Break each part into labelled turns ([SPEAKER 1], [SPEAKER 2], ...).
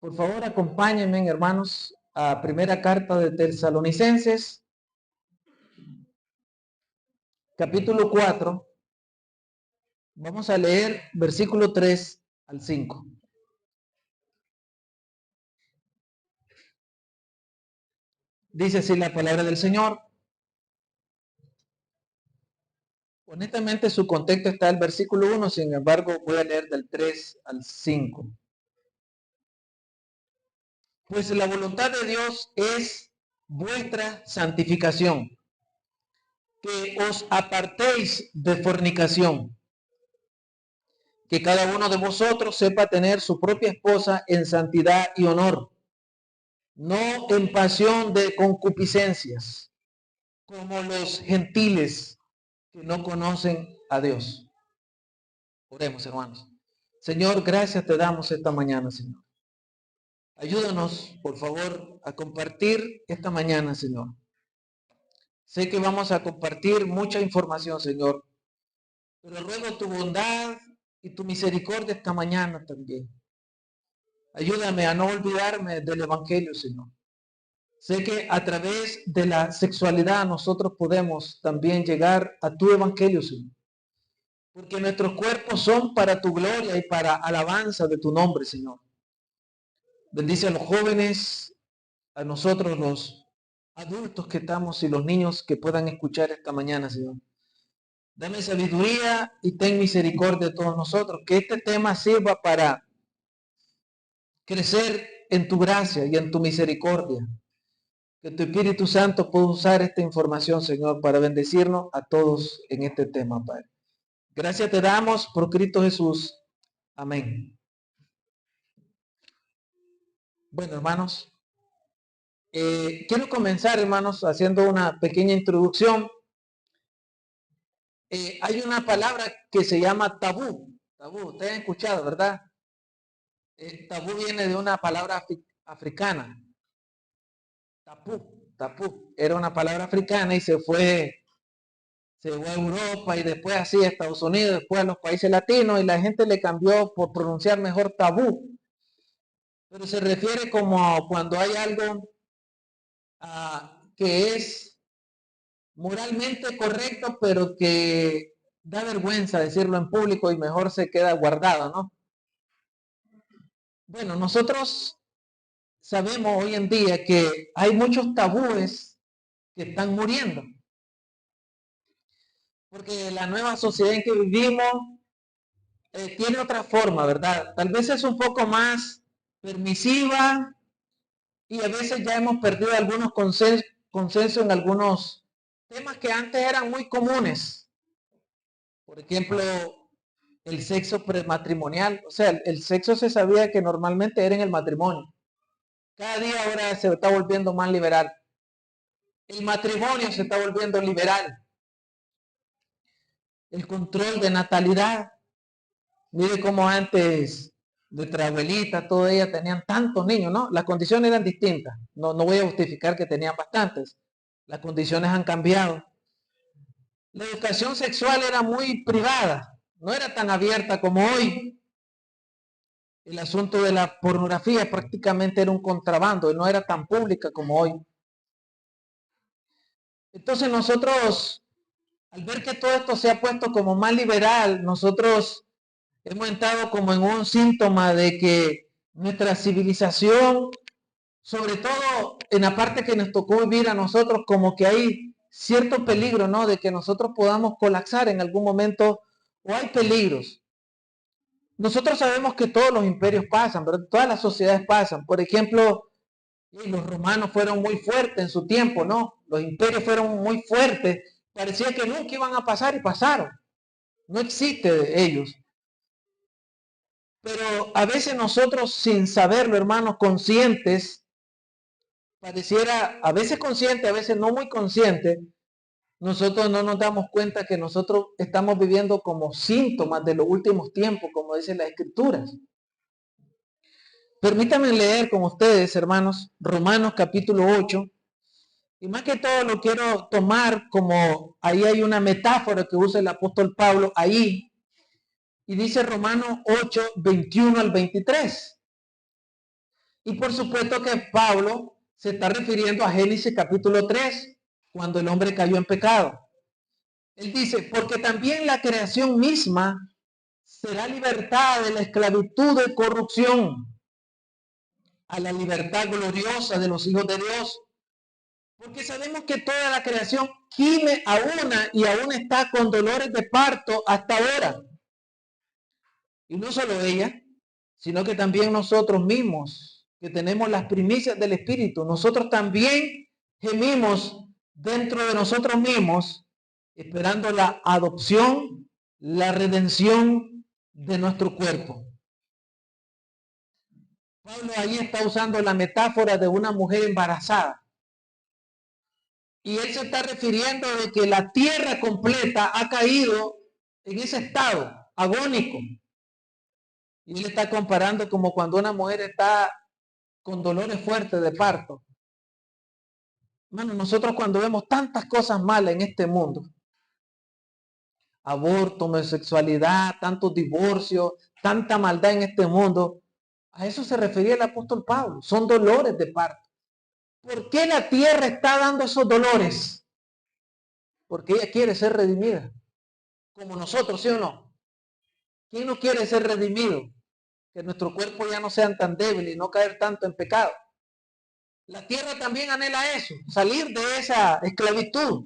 [SPEAKER 1] Por favor, acompáñenme, hermanos, a primera carta de Tesalonicenses, capítulo 4. Vamos a leer versículo 3 al 5. Dice así la palabra del Señor. Honestamente, su contexto está el versículo 1, sin embargo, voy a leer del 3 al 5. Pues la voluntad de Dios es vuestra santificación, que os apartéis de fornicación, que cada uno de vosotros sepa tener su propia esposa en santidad y honor, no en pasión de concupiscencias, como los gentiles que no conocen a Dios. Oremos, hermanos. Señor, gracias te damos esta mañana, Señor. Ayúdanos, por favor, a compartir esta mañana, Señor. Sé que vamos a compartir mucha información, Señor, pero ruego tu bondad y tu misericordia esta mañana también. Ayúdame a no olvidarme del Evangelio, Señor. Sé que a través de la sexualidad nosotros podemos también llegar a tu Evangelio, Señor. Porque nuestros cuerpos son para tu gloria y para alabanza de tu nombre, Señor. Bendice a los jóvenes, a nosotros los adultos que estamos y los niños que puedan escuchar esta mañana, Señor. Dame sabiduría y ten misericordia de todos nosotros. Que este tema sirva para crecer en tu gracia y en tu misericordia. Que tu Espíritu Santo pueda usar esta información, Señor, para bendecirnos a todos en este tema, Padre. Gracias te damos por Cristo Jesús. Amén. Bueno, hermanos, quiero comenzar, hermanos, haciendo una pequeña introducción. Hay una palabra que se llama tabú. Tabú, ustedes han escuchado, ¿verdad? Tabú viene de una palabra africana. Tapú. Era una palabra africana y se fue a Europa y después así a Estados Unidos, después a los países latinos y la gente le cambió por pronunciar mejor tabú. Pero se refiere como cuando hay algo que es moralmente correcto, pero que da vergüenza decirlo en público y mejor se queda guardado, ¿no? Bueno, nosotros sabemos hoy en día que hay muchos tabúes que están muriendo. Porque la nueva sociedad en que vivimos tiene otra forma, ¿verdad? Tal vez es un poco más permisiva y a veces ya hemos perdido algunos consensos en algunos temas que antes eran muy comunes. Por ejemplo, el sexo prematrimonial. O sea, el sexo se sabía que normalmente era en el matrimonio. Cada día ahora se está volviendo más liberal. El matrimonio se está volviendo liberal. El control de natalidad. Mire cómo antes nuestra abuelita, todas ellas tenían tantos niños, ¿no? Las condiciones eran distintas. No voy a justificar que tenían bastantes. Las condiciones han cambiado. La educación sexual era muy privada, no era tan abierta como hoy. El asunto de la pornografía prácticamente era un contrabando y no era tan pública como hoy. Entonces nosotros, al ver que todo esto se ha puesto como más liberal, nosotros hemos entrado como en un síntoma de que nuestra civilización, sobre todo en la parte que nos tocó vivir a nosotros, como que hay cierto peligro, ¿no? De que nosotros podamos colapsar en algún momento, o hay peligros. Nosotros sabemos que todos los imperios pasan, ¿verdad? Todas las sociedades pasan. Por ejemplo, los romanos fueron muy fuertes en su tiempo, ¿no? Los imperios fueron muy fuertes. Parecía que nunca iban a pasar y pasaron. No existe de ellos. Pero a veces nosotros, sin saberlo, hermanos, conscientes, pareciera, a veces consciente, a veces no muy consciente, nosotros no nos damos cuenta que nosotros estamos viviendo como síntomas de los últimos tiempos, como dicen las escrituras. Permítanme leer con ustedes, hermanos, Romanos capítulo 8. Y más que todo lo quiero tomar como ahí hay una metáfora que usa el apóstol Pablo ahí. Y dice Romanos 8, 21 al 23. Y por supuesto que Pablo se está refiriendo a Génesis capítulo 3, cuando el hombre cayó en pecado. Él dice, porque también la creación misma será libertada de la esclavitud de corrupción a la libertad gloriosa de los hijos de Dios. Porque sabemos que toda la creación gime a una y aún está con dolores de parto hasta ahora. Y no solo ella, sino que también nosotros mismos, que tenemos las primicias del Espíritu, nosotros también gemimos dentro de nosotros mismos, esperando la adopción, la redención de nuestro cuerpo. Pablo ahí está usando la metáfora de una mujer embarazada. Y él se está refiriendo de que la tierra completa ha caído en ese estado agónico. Y él está comparando como cuando una mujer está con dolores fuertes de parto. Hermano, nosotros cuando vemos tantas cosas malas en este mundo, aborto, homosexualidad, tantos divorcios, tanta maldad en este mundo, a eso se refería el apóstol Pablo. Son dolores de parto. ¿Por qué la tierra está dando esos dolores? Porque ella quiere ser redimida. Como nosotros, ¿sí o no? ¿Quién no quiere ser redimido? Que nuestro cuerpo ya no sean tan débiles y no caer tanto en pecado. La tierra también anhela eso, salir de esa esclavitud.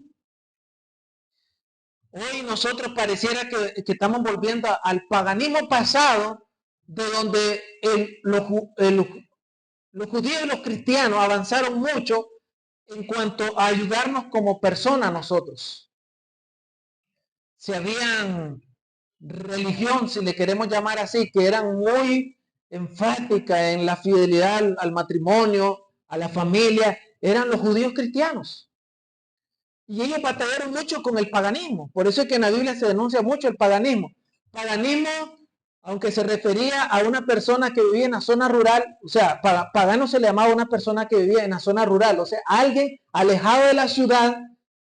[SPEAKER 1] Hoy nosotros pareciera que estamos volviendo al paganismo pasado, de donde los judíos y los cristianos avanzaron mucho en cuanto a ayudarnos como personas nosotros. Si habían religión, si le queremos llamar así, que eran muy enfáticas en la fidelidad al matrimonio, a la familia, eran los judíos cristianos. Y ellos batallaron mucho con el paganismo. Por eso es que en la Biblia se denuncia mucho el paganismo. Paganismo, aunque se refería a una persona que vivía en la zona rural, o sea, pagano se le llamaba a una persona que vivía en la zona rural, o sea, alguien alejado de la ciudad.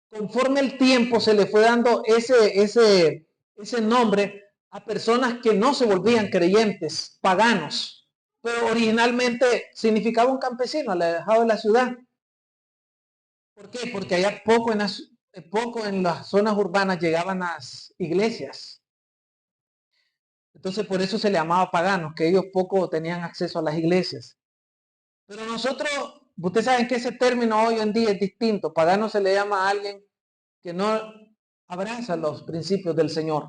[SPEAKER 1] Conforme el tiempo se le fue dando ese nombre a personas que no se volvían creyentes, paganos, pero originalmente significaba un campesino alejado de la ciudad. ¿Por qué? Porque allá poco en las zonas urbanas llegaban las iglesias. Entonces por eso se le llamaba paganos, que ellos poco tenían acceso a las iglesias. Pero nosotros, ustedes saben que ese término hoy en día es distinto. Pagano se le llama a alguien que no abraza los principios del Señor.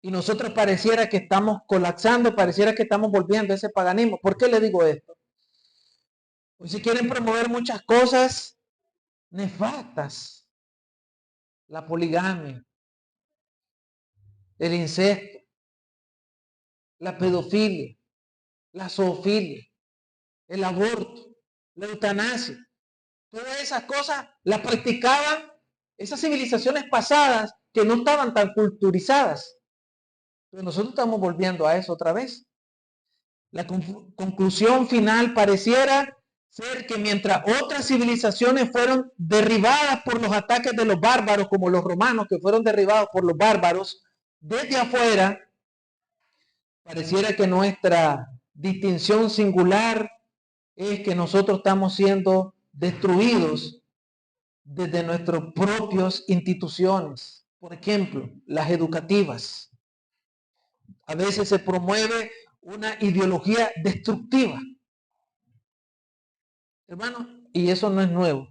[SPEAKER 1] Y nosotros pareciera que estamos colapsando, pareciera que estamos volviendo a ese paganismo. ¿Por qué le digo esto? Pues si quieren promover muchas cosas nefastas, la poligamia, el incesto, la pedofilia, la zoofilia, el aborto, la eutanasia, todas esas cosas las practicaban esas civilizaciones pasadas que no estaban tan culturizadas. Pero nosotros estamos volviendo a eso otra vez. La conclusión final pareciera ser que mientras otras civilizaciones fueron derribadas por los ataques de los bárbaros, como los romanos que fueron derribados por los bárbaros, desde afuera, pareciera que nuestra distinción singular es que nosotros estamos siendo destruidos desde nuestras propias instituciones. Por ejemplo, las educativas. A veces se promueve una ideología destructiva. Hermano, y eso no es nuevo.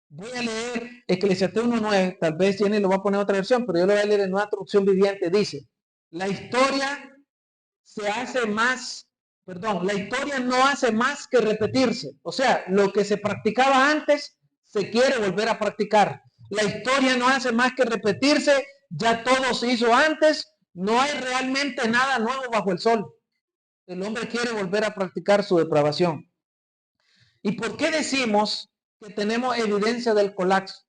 [SPEAKER 1] Voy a leer Eclesiastés 1:9, tal vez Jenny lo va a poner en otra versión, pero yo lo voy a leer en una traducción viviente. Dice, la historia la historia no hace más que repetirse. O sea, lo que se practicaba antes se quiere volver a practicar. La historia no hace más que repetirse, ya todo se hizo antes, no hay realmente nada nuevo bajo el sol. El hombre quiere volver a practicar su depravación. ¿Y por qué decimos que tenemos evidencia del colapso?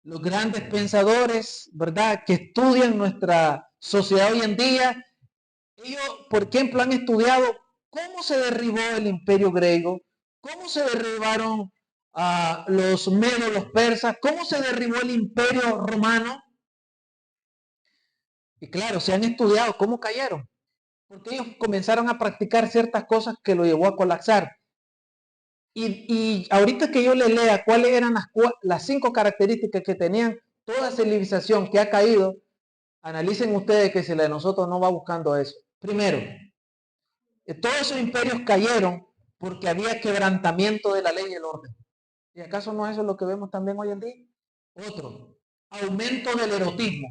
[SPEAKER 1] Los grandes pensadores, ¿verdad?, que estudian nuestra sociedad hoy en día, ellos, por ejemplo, han estudiado cómo se derribó el imperio griego, cómo se derribaron los medos, los persas, cómo se derribó el imperio romano. Y claro, se han estudiado cómo cayeron. porque ellos comenzaron a practicar ciertas cosas que lo llevó a colapsar. Y ahorita que yo le lea cuáles eran las 5 características que tenían toda civilización que ha caído, analicen ustedes que si la de nosotros no va buscando eso. Primero, todos esos imperios cayeron porque había quebrantamiento de la ley y el orden. ¿Y acaso no eso es lo que vemos también hoy en día? Otro, aumento del erotismo.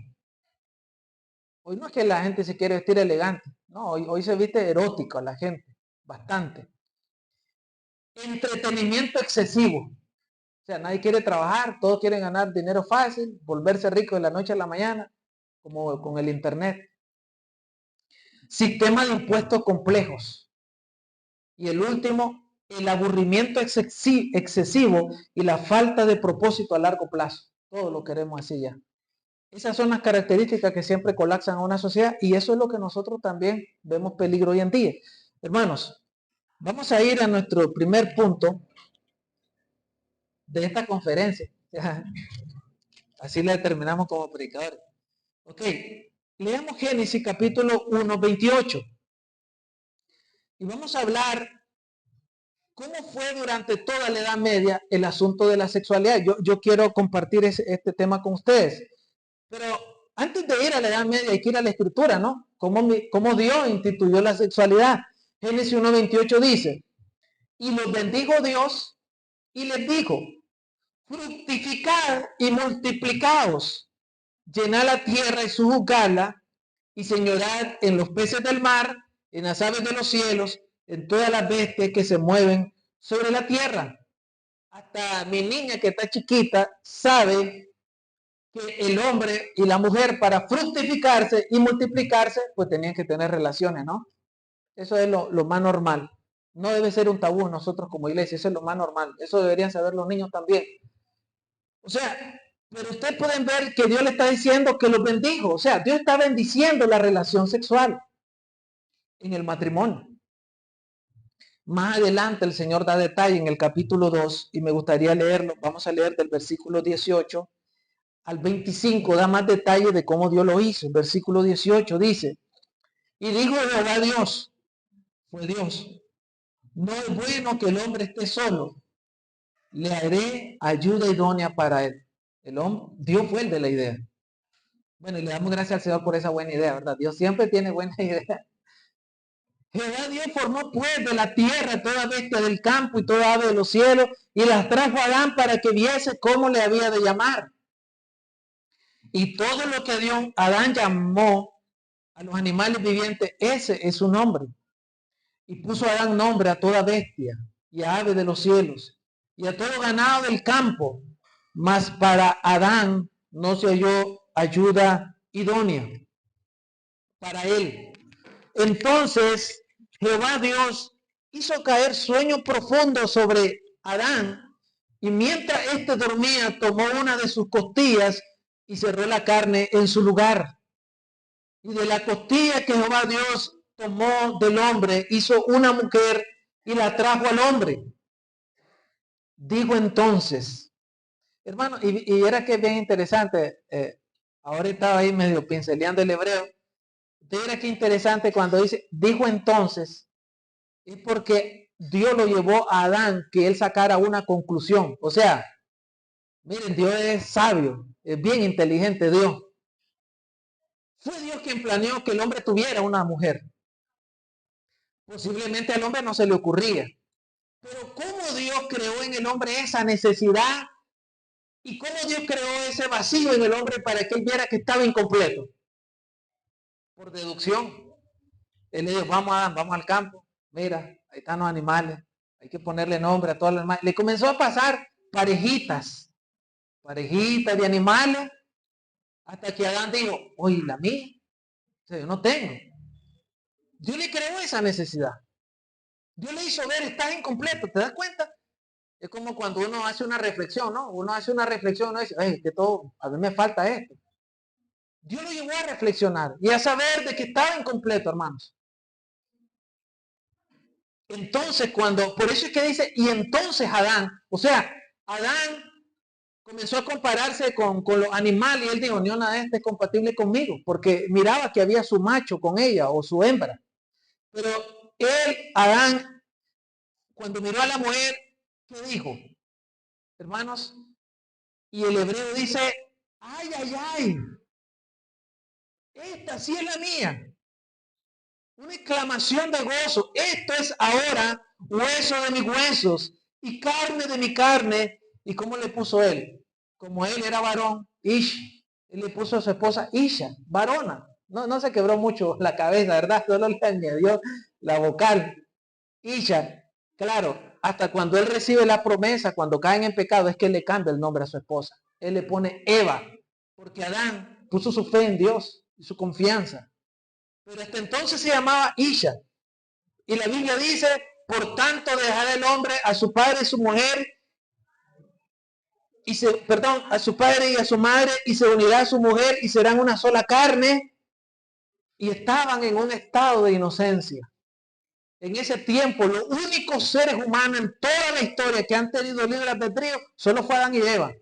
[SPEAKER 1] Hoy no es que la gente se quiere vestir elegante, no, hoy se viste erótico a la gente, bastante. Entretenimiento excesivo. O sea, nadie quiere trabajar, todos quieren ganar dinero fácil, volverse rico de la noche a la mañana, como con el internet. Sistema de impuestos complejos. Y el último, el aburrimiento excesivo y la falta de propósito a largo plazo. Todo lo queremos así ya. Esas son las características que siempre colapsan a una sociedad y eso es lo que nosotros también vemos peligro hoy en día. Hermanos, vamos a ir a nuestro primer punto de esta conferencia. Así la determinamos como predicadores. Ok, leamos Génesis capítulo 1, 28. Y vamos a hablar cómo fue durante toda la Edad Media el asunto de la sexualidad. Yo quiero compartir este tema con ustedes. Pero antes de ir a la Edad Media hay que ir a la Escritura, ¿no? Cómo Dios instituyó la sexualidad. Génesis 1:28 dice, y los bendijo Dios y les dijo, fructificad y multiplicaos, llenad la tierra y sujuzgadla, y señorad en los peces del mar, en las aves de los cielos, en todas las bestias que se mueven sobre la tierra. Hasta mi niña que está chiquita sabe que el hombre y la mujer para fructificarse y multiplicarse, pues tenían que tener relaciones, ¿no? Eso es lo más normal. No debe ser un tabú nosotros como iglesia, eso es lo más normal. Eso deberían saber los niños también. O sea, pero ustedes pueden ver que Dios le está diciendo que los bendijo. O sea, Dios está bendiciendo la relación sexual en el matrimonio. Más adelante el Señor da detalle en el capítulo 2 y me gustaría leerlo. Vamos a leer del versículo 18 al 25, da más detalle de cómo Dios lo hizo. El versículo 18 dice, y dijo Jehová Dios, fue Dios, no es bueno que el hombre esté solo, le haré ayuda idónea para él. Dios fue el de la idea. Bueno, y le damos gracias al Señor por esa buena idea, ¿verdad? Dios siempre tiene buena idea. Jehová Dios formó pues de la tierra toda bestia del campo y toda ave de los cielos y las trajo a Adán para que viese cómo le había de llamar. Y todo lo que Dios, Adán llamó a los animales vivientes, ese es su nombre. Y puso Adán nombre a toda bestia y a ave de los cielos y a todo ganado del campo. Mas para Adán no se halló ayuda idónea para él. Entonces Jehová Dios hizo caer sueño profundo sobre Adán y mientras éste dormía tomó una de sus costillas y cerró la carne en su lugar. Y de la costilla que Jehová Dios tomó del hombre, hizo una mujer y la trajo al hombre. Dijo entonces, hermano, y era que es bien interesante, ahora estaba ahí medio pinceleando el hebreo, era que interesante cuando dijo entonces, es porque Dios lo llevó a Adán que él sacara una conclusión. O sea, miren, Dios es sabio, es bien inteligente Dios. Fue Dios quien planeó que el hombre tuviera una mujer. Posiblemente al hombre no se le ocurría. Pero ¿cómo Dios creó en el hombre esa necesidad? ¿Y cómo Dios creó ese vacío en el hombre para que él viera que estaba incompleto? Por deducción. Él le dijo, vamos al campo. Mira, ahí están los animales. Hay que ponerle nombre a todos los animales. Le comenzó a pasar parejitas de animales, hasta que Adán dijo, oye, la mía, o sea, yo no tengo. Dios le creó esa necesidad. Dios le hizo ver, estás incompleto, ¿te das cuenta? Es como cuando uno hace una reflexión, ¿no? Uno hace una reflexión, uno dice, que todo, a mí me falta esto. Dios lo llevó a reflexionar y a saber de que estaba incompleto, hermanos. Entonces, por eso es que dice, y entonces Adán, o sea, Adán comenzó a compararse con los animales y él dijo, no, nada de esto es compatible conmigo, porque miraba que había su macho con ella o su hembra. Pero Adán, cuando miró a la mujer, ¿qué dijo? Hermanos, y el hebreo dice, ay, ay, ay, esta sí es la mía. Una exclamación de gozo. Esto es ahora hueso de mis huesos y carne de mi carne. ¿Y cómo le puso él? Como él era varón, Ish. Él le puso a su esposa Isha, varona. No se quebró mucho la cabeza, ¿verdad? Solo le añadió la vocal. Isha. Claro, hasta cuando él recibe la promesa, cuando caen en pecado, es que le cambia el nombre a su esposa. Él le pone Eva, porque Adán puso su fe en Dios y su confianza. Pero hasta entonces se llamaba Isha. Y la Biblia dice, por tanto dejará el hombre a su padre y su mujer, a su padre y a su madre, y se unirá a su mujer y serán una sola carne. Y estaban en un estado de inocencia. En ese tiempo, los únicos seres humanos en toda la historia que han tenido libre albedrío solo fue Adán y Eva.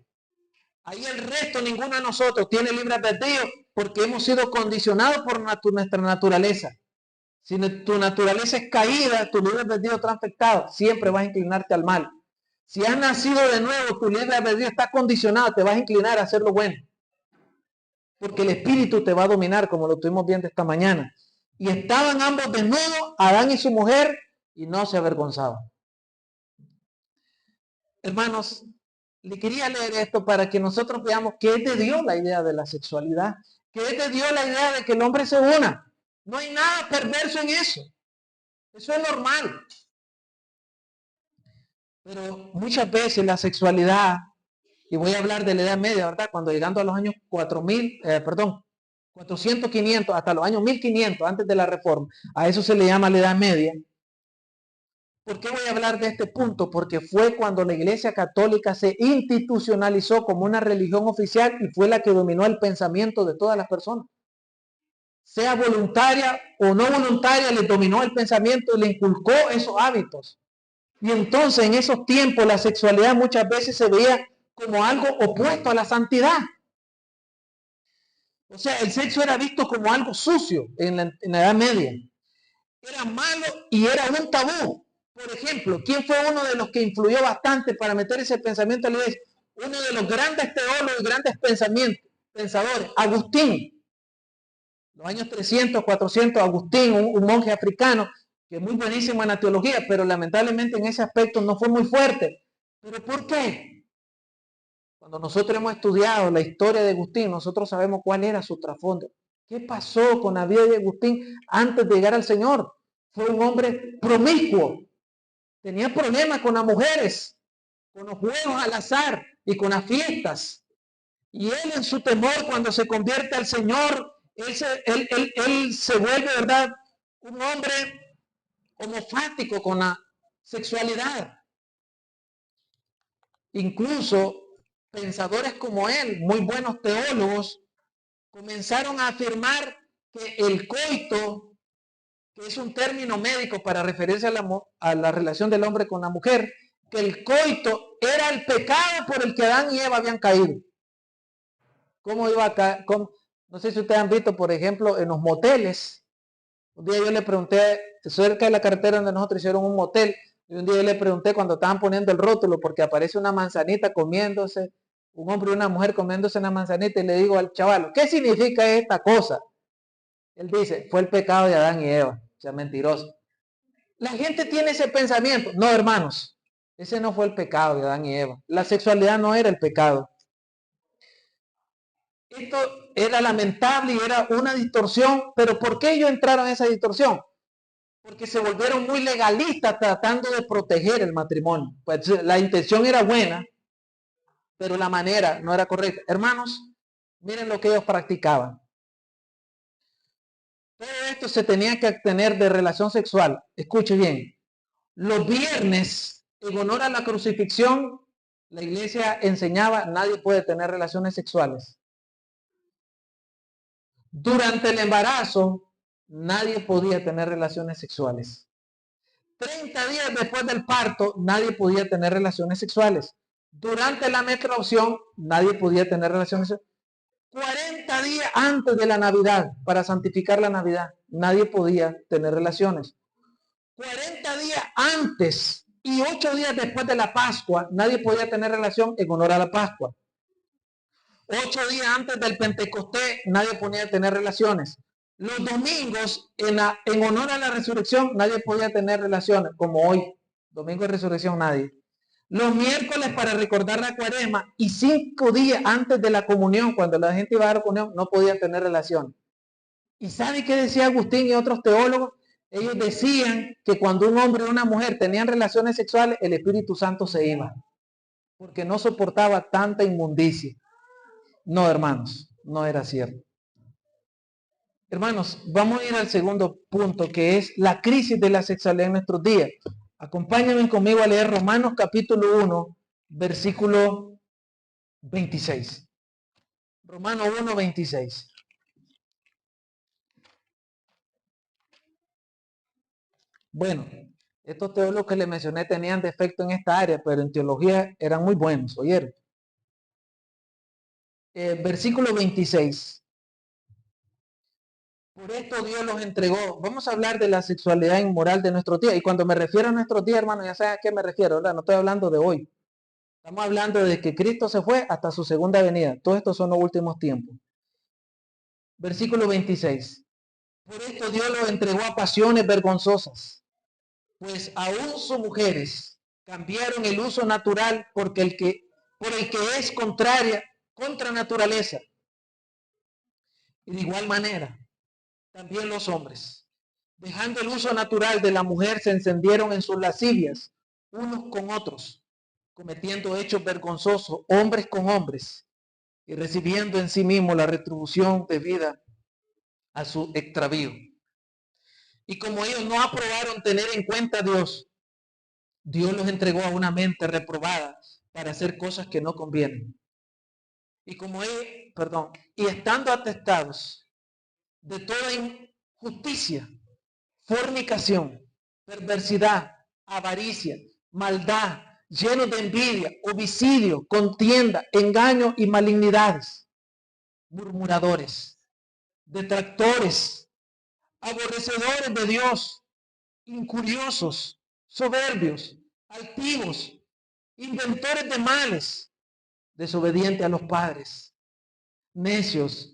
[SPEAKER 1] Ahí el resto, ninguno de nosotros tiene libre albedrío porque hemos sido condicionados por nuestra naturaleza. Si tu naturaleza es caída, tu libre albedrío está afectado, siempre vas a inclinarte al mal. Si has nacido de nuevo, tu libre albedrío está condicionado, te vas a inclinar a hacer lo bueno. Porque el espíritu te va a dominar, como lo estuvimos viendo esta mañana. Y estaban ambos desnudos, Adán y su mujer, y no se avergonzaban. Hermanos, le quería leer esto para que nosotros veamos que es de Dios la idea de la sexualidad, que es de Dios la idea de que el hombre se una. No hay nada perverso en eso. Eso es normal. Pero muchas veces la sexualidad, y voy a hablar de la Edad Media, ¿verdad? Cuando llegando a los años 400, 500, hasta los años 1500, antes de la Reforma, a eso se le llama la Edad Media. ¿Por qué voy a hablar de este punto? Porque fue cuando la Iglesia Católica se institucionalizó como una religión oficial y fue la que dominó el pensamiento de todas las personas. Sea voluntaria o no voluntaria, le dominó el pensamiento y le inculcó esos hábitos. Y entonces en esos tiempos la sexualidad muchas veces se veía como algo opuesto a la santidad. O sea, el sexo era visto como algo sucio en la Edad Media. Era malo y era un tabú. Por ejemplo, ¿quién fue uno de los que influyó bastante para meter ese pensamiento a la iglesia? Uno de los grandes teólogos y grandes pensadores, Agustín. Los años 300, 400, Agustín, un monje africano, que es muy buenísimo en la teología, pero lamentablemente en ese aspecto no fue muy fuerte. ¿Pero por qué? Cuando nosotros hemos estudiado la historia de Agustín, nosotros sabemos cuál era su trasfondo. ¿Qué pasó con la vida de Agustín antes de llegar al Señor? Fue un hombre promiscuo. Tenía problemas con las mujeres, con los juegos al azar y con las fiestas. Y él en su temor, cuando se convierte al Señor, él se vuelve, ¿verdad?, un hombre homofático con la sexualidad. Incluso pensadores como él, muy buenos teólogos, comenzaron a afirmar que el coito, que es un término médico para referirse a la relación del hombre con la mujer, que el coito era el pecado por el que Adán y Eva habían caído. ¿Cómo iba acá? No sé si ustedes han visto, por ejemplo, en los moteles. Un día yo le pregunté, cerca de la carretera donde nosotros hicieron un motel, y un día yo le pregunté cuando estaban poniendo el rótulo, porque aparece una manzanita comiéndose, un hombre y una mujer comiéndose una manzanita, y le digo al chaval, ¿qué significa esta cosa? Él dice, fue el pecado de Adán y Eva. O sea, mentiroso. La gente tiene ese pensamiento. No, hermanos, ese no fue el pecado de Adán y Eva. La sexualidad no era el pecado. Esto era lamentable y era una distorsión, pero ¿por qué ellos entraron en esa distorsión? Porque se volvieron muy legalistas tratando de proteger el matrimonio. Pues la intención era buena, pero la manera no era correcta. Hermanos, miren lo que ellos practicaban. Todo esto se tenía que tener de relación sexual. Escuche bien. Los viernes, en honor a la crucifixión, la iglesia enseñaba, nadie puede tener relaciones sexuales. Durante el embarazo, nadie podía tener relaciones sexuales. 30 días después del parto, nadie podía tener relaciones sexuales. Durante la menstruación, nadie podía tener relaciones sexuales. 40 días antes de la Navidad, para santificar la Navidad, nadie podía tener relaciones. 40 días antes y 8 días después de la Pascua, nadie podía tener relación en honor a la Pascua. 8 días antes del Pentecostés, nadie podía tener relaciones. Los domingos, en honor a la resurrección, nadie podía tener relaciones, como hoy, domingo de resurrección, nadie. Los miércoles para recordar la cuaresma y 5 días antes de la comunión, cuando la gente iba a dar comunión, no podían tener relaciones. ¿Y sabe qué decía Agustín y otros teólogos? Ellos decían que cuando un hombre y una mujer tenían relaciones sexuales, el Espíritu Santo se iba, porque no soportaba tanta inmundicia. No, hermanos, no era cierto. Hermanos, vamos a ir al segundo punto, que es la crisis de la sexualidad en nuestros días. Acompáñenme conmigo a leer Romanos capítulo 1, versículo 26. Romanos 1, 26. Bueno, estos teólogos que les mencioné tenían defecto en esta área, pero en teología eran muy buenos, ¿oyeron? Versículo 26. Por esto Dios los entregó. Vamos a hablar de la sexualidad inmoral de nuestros días. Y cuando me refiero a nuestros días, hermano, ya saben a qué me refiero, ¿verdad? No estoy hablando de hoy. Estamos hablando de que Cristo se fue hasta su segunda venida. Todos estos son los últimos tiempos. Versículo 26. Por esto Dios los entregó a pasiones vergonzosas, pues aún sus mujeres cambiaron el uso natural por el que es contra naturaleza. Y de igual manera, también los hombres, dejando el uso natural de la mujer, se encendieron en sus lascivias, unos con otros, cometiendo hechos vergonzosos, hombres con hombres, y recibiendo en sí mismo la retribución debida a su extravío. Y como ellos no aprobaron tener en cuenta a Dios, Dios los entregó a una mente reprobada para hacer cosas que no convienen. Y como ellos, y estando atestados de toda injusticia, fornicación, perversidad, avaricia, maldad, llenos de envidia, homicidio, contienda, engaño y malignidades, murmuradores, detractores, aborrecedores de Dios, incuriosos, soberbios, altivos, inventores de males, desobedientes a los padres, necios,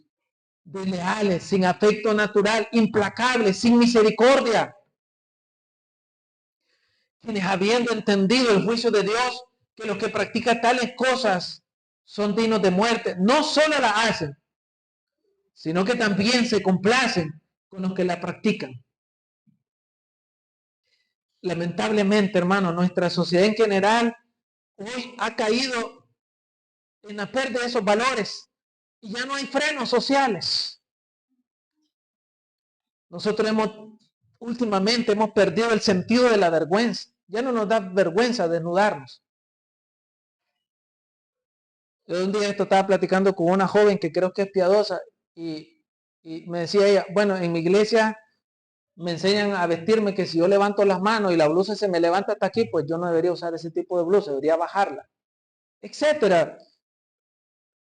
[SPEAKER 1] desleales, sin afecto natural, implacables, sin misericordia, quienes habiendo entendido el juicio de Dios, que los que practican tales cosas son dignos de muerte, no solo la hacen, sino que también se complacen con los que la practican. Lamentablemente, hermano, nuestra sociedad en general hoy ha caído en la pérdida de esos valores y ya no hay frenos sociales. Nosotros últimamente hemos perdido el sentido de la vergüenza. Ya no nos da vergüenza desnudarnos. Yo un día esto estaba platicando con una joven que creo que es piadosa y me decía ella, bueno, en mi iglesia me enseñan a vestirme que si yo levanto las manos y la blusa se me levanta hasta aquí, pues yo no debería usar ese tipo de blusa, debería bajarla, etcétera.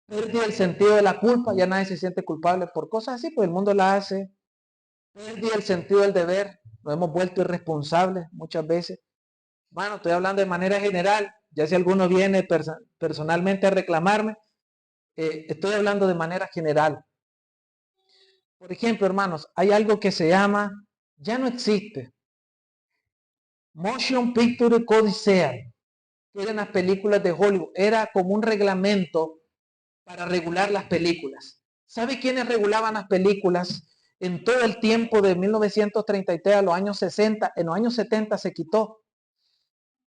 [SPEAKER 1] Perdí el sentido de la culpa, ya nadie se siente culpable por cosas así, pues el mundo la hace. Perdí el sentido del deber, nos hemos vuelto irresponsables muchas veces. Bueno, estoy hablando de manera general, ya si alguno viene personalmente a reclamarme, estoy hablando de manera general. Por ejemplo, hermanos, hay algo que se llama, ya no existe, Motion Picture Code, que eran las películas de Hollywood, era como un reglamento para regular las películas. ¿Sabe quiénes regulaban las películas en todo el tiempo de 1933 a los años 60? En los años 70 se quitó.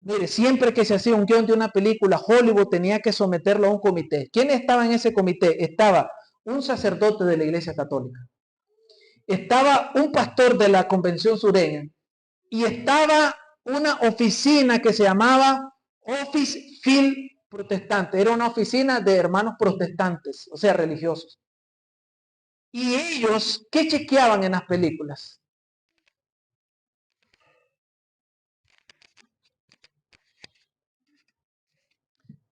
[SPEAKER 1] Mire, siempre que se hacía un guión de una película, Hollywood tenía que someterlo a un comité. ¿Quién estaba en ese comité? Estaba un sacerdote de la Iglesia Católica, estaba un pastor de la Convención Sureña y estaba una oficina que se llamaba Office Field Protestante. Era una oficina de hermanos protestantes, o sea, religiosos. Y ellos, ¿qué chequeaban en las películas?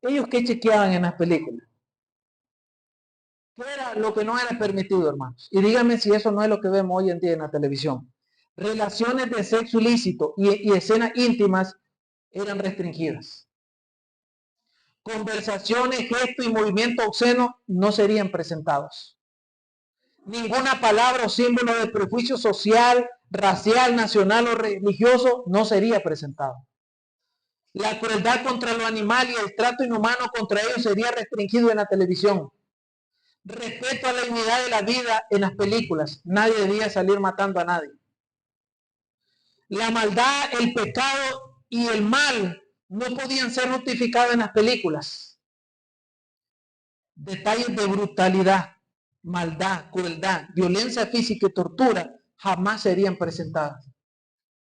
[SPEAKER 1] Ellos, ¿qué chequeaban en las películas? ¿Qué era lo que no era permitido, hermanos? Y díganme si eso no es lo que vemos hoy en día en la televisión. Relaciones de sexo ilícito y escenas íntimas eran restringidas. Conversaciones, gestos y movimientos obscenos no serían presentados. Ninguna palabra o símbolo de prejuicio social, racial, nacional o religioso no sería presentado. La crueldad contra los animales y el trato inhumano contra ellos sería restringido en la televisión. Respeto a la dignidad de la vida en las películas. Nadie debía salir matando a nadie. La maldad, el pecado y el mal no podían ser justificados en las películas. Detalles de brutalidad, maldad, crueldad, violencia física y tortura jamás serían presentadas.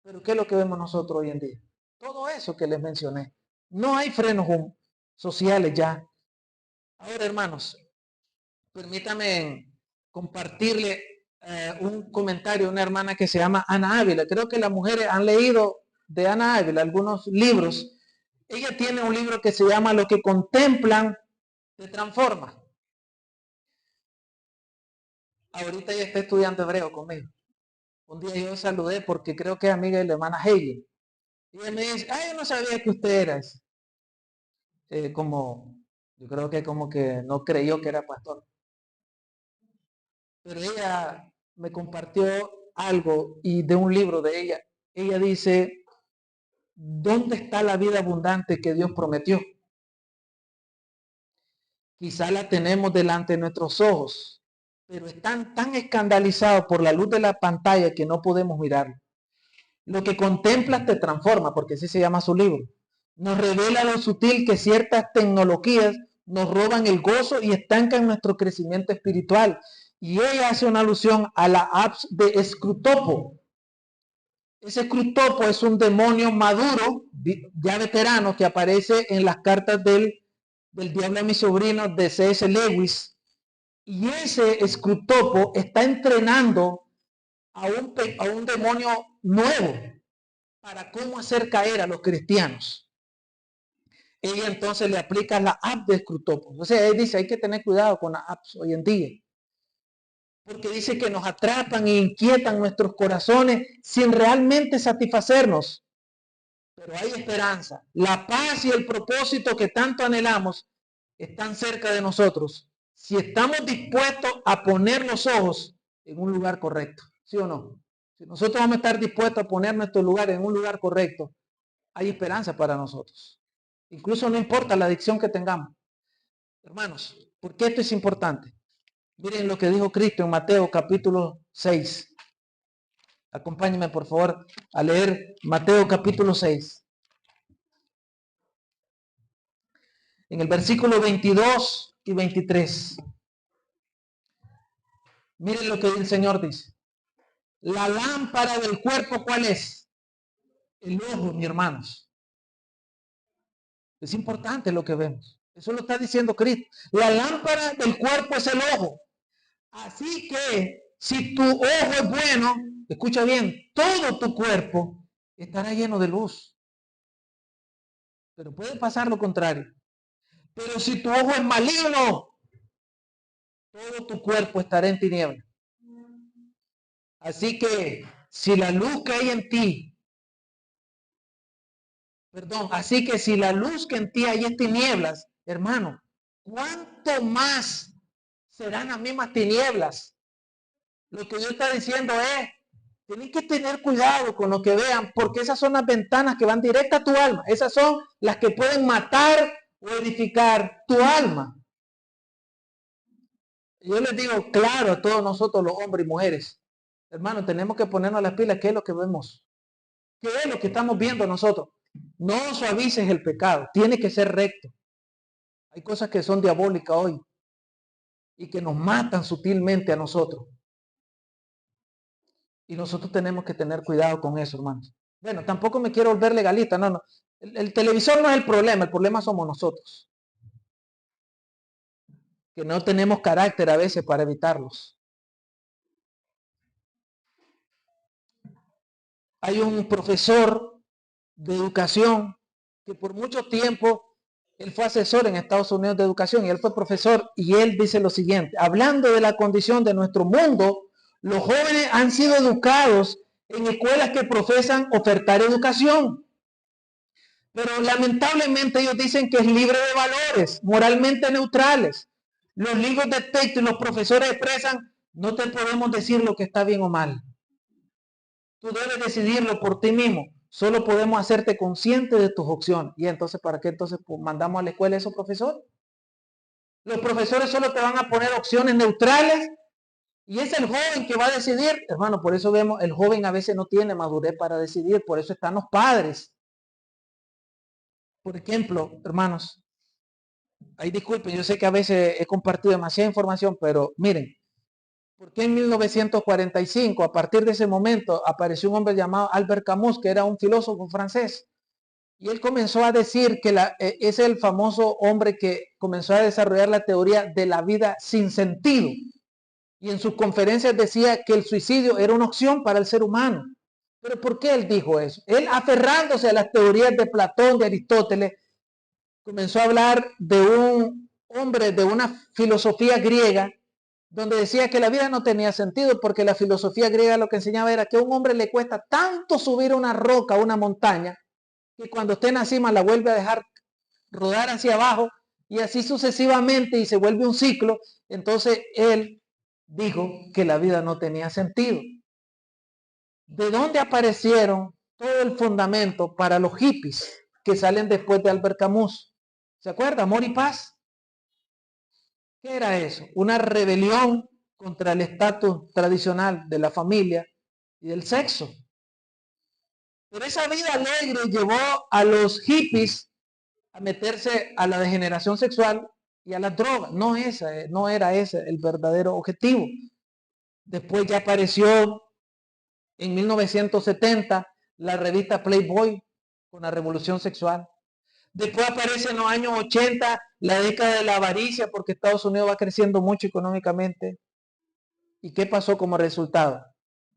[SPEAKER 1] Pero ¿qué es lo que vemos nosotros hoy en día? Todo eso que les mencioné. No hay frenos sociales ya. Ahora, hermanos, permítame compartirle un comentario de una hermana que se llama Ana Ávila. Creo que las mujeres han leído de Ana Ávila algunos libros. Ella tiene un libro que se llama Lo que contemplan te transforma. Ahorita ella está estudiando hebreo conmigo. Un día yo saludé porque creo que es amiga de la hermana Hailey. Y ella me dice, yo no sabía que usted era ese. Yo creo que como que no creyó que era pastor. Pero ella me compartió algo y de un libro de ella. Ella dice, ¿dónde está la vida abundante que Dios prometió? Quizá la tenemos delante de nuestros ojos, pero están tan escandalizados por la luz de la pantalla que no podemos mirarlo. Lo que contemplas te transforma, porque así se llama su libro. Nos revela lo sutil que ciertas tecnologías nos roban el gozo y estancan nuestro crecimiento espiritual. Y ella hace una alusión a la apps de Escrutopo. Ese Escrutopo es un demonio maduro, ya veterano, que aparece en las cartas del diablo a mi sobrino de C.S. Lewis. Y ese Escrutopo está entrenando a un demonio nuevo para cómo hacer caer a los cristianos. Ella entonces le aplica la app de Escrutopo. O sea, él dice, hay que tener cuidado con las apps hoy en día. Porque dice que nos atrapan e inquietan nuestros corazones sin realmente satisfacernos. Pero hay esperanza. La paz y el propósito que tanto anhelamos están cerca de nosotros. Si estamos dispuestos a poner los ojos en un lugar correcto. ¿Sí o no? Si nosotros vamos a estar dispuestos a poner nuestro lugar en un lugar correcto, hay esperanza para nosotros. Incluso no importa la adicción que tengamos. Hermanos, ¿por qué esto es importante? Miren lo que dijo Cristo en Mateo capítulo 6. Acompáñenme por favor a leer Mateo capítulo 6. En el versículo 22 y 23. Miren lo que el Señor dice. La lámpara del cuerpo, ¿cuál es? El ojo, mis hermanos. Es importante lo que vemos. Eso lo está diciendo Cristo. La lámpara del cuerpo es el ojo. Así que si tu ojo es bueno, escucha bien, todo tu cuerpo estará lleno de luz. Pero puede pasar lo contrario. Pero si tu ojo es maligno, todo tu cuerpo estará en tinieblas. Así que si la luz que hay en ti, así que si la luz que en ti hay es tinieblas, hermano, ¿cuánto más serán las mismas tinieblas? Lo que Dios está diciendo es, tienen que tener cuidado con lo que vean, porque esas son las ventanas que van directa a tu alma. Esas son las que pueden matar o edificar tu alma. Yo les digo claro a todos nosotros, los hombres y mujeres, hermano, tenemos que ponernos las pilas. ¿Qué es lo que vemos? ¿Qué es lo que estamos viendo nosotros? No suavices el pecado, tiene que ser recto. Hay cosas que son diabólicas hoy y que nos matan sutilmente a nosotros. Y nosotros tenemos que tener cuidado con eso, hermanos. Bueno, tampoco me quiero volver legalista, no. El televisor no es el problema somos nosotros. Que no tenemos carácter a veces para evitarlos. Hay un profesor de educación que por mucho tiempo, él fue asesor en Estados Unidos de educación y él fue profesor y él dice lo siguiente, hablando de la condición de nuestro mundo, los jóvenes han sido educados en escuelas que profesan ofertar educación. Pero lamentablemente ellos dicen que es libre de valores, moralmente neutrales. Los libros de texto y los profesores expresan, no te podemos decir lo que está bien o mal. Tú debes decidirlo por ti mismo. Solo podemos hacerte consciente de tus opciones. Y entonces, ¿para qué entonces mandamos a la escuela a esos profesores? Los profesores solo te van a poner opciones neutrales y es el joven que va a decidir. Hermano, por eso vemos, el joven a veces no tiene madurez para decidir, por eso están los padres. Por ejemplo, hermanos, ahí disculpen, yo sé que a veces he compartido demasiada información, pero miren, ¿por qué en 1945, a partir de ese momento, apareció un hombre llamado Albert Camus, que era un filósofo francés? Y él comenzó a decir que es el famoso hombre que comenzó a desarrollar la teoría de la vida sin sentido. Y en sus conferencias decía que el suicidio era una opción para el ser humano. Pero ¿por qué él dijo eso? Él, aferrándose a las teorías de Platón, de Aristóteles, comenzó a hablar de un hombre de una filosofía griega donde decía que la vida no tenía sentido porque la filosofía griega lo que enseñaba era que a un hombre le cuesta tanto subir una roca, una montaña, que cuando esté en la cima la vuelve a dejar rodar hacia abajo y así sucesivamente y se vuelve un ciclo. Entonces él dijo que la vida no tenía sentido. ¿De dónde aparecieron todo el fundamento para los hippies que salen después de Albert Camus? ¿Se acuerda? Amor y paz. ¿Qué era eso? Una rebelión contra el estatus tradicional de la familia y del sexo. Pero esa vida alegre llevó a los hippies a meterse a la degeneración sexual y a las drogas. No era ese el verdadero objetivo. Después ya apareció en 1970 la revista Playboy con la revolución sexual. Después aparece en los años 80 la década de la avaricia porque Estados Unidos va creciendo mucho económicamente. ¿Y qué pasó como resultado?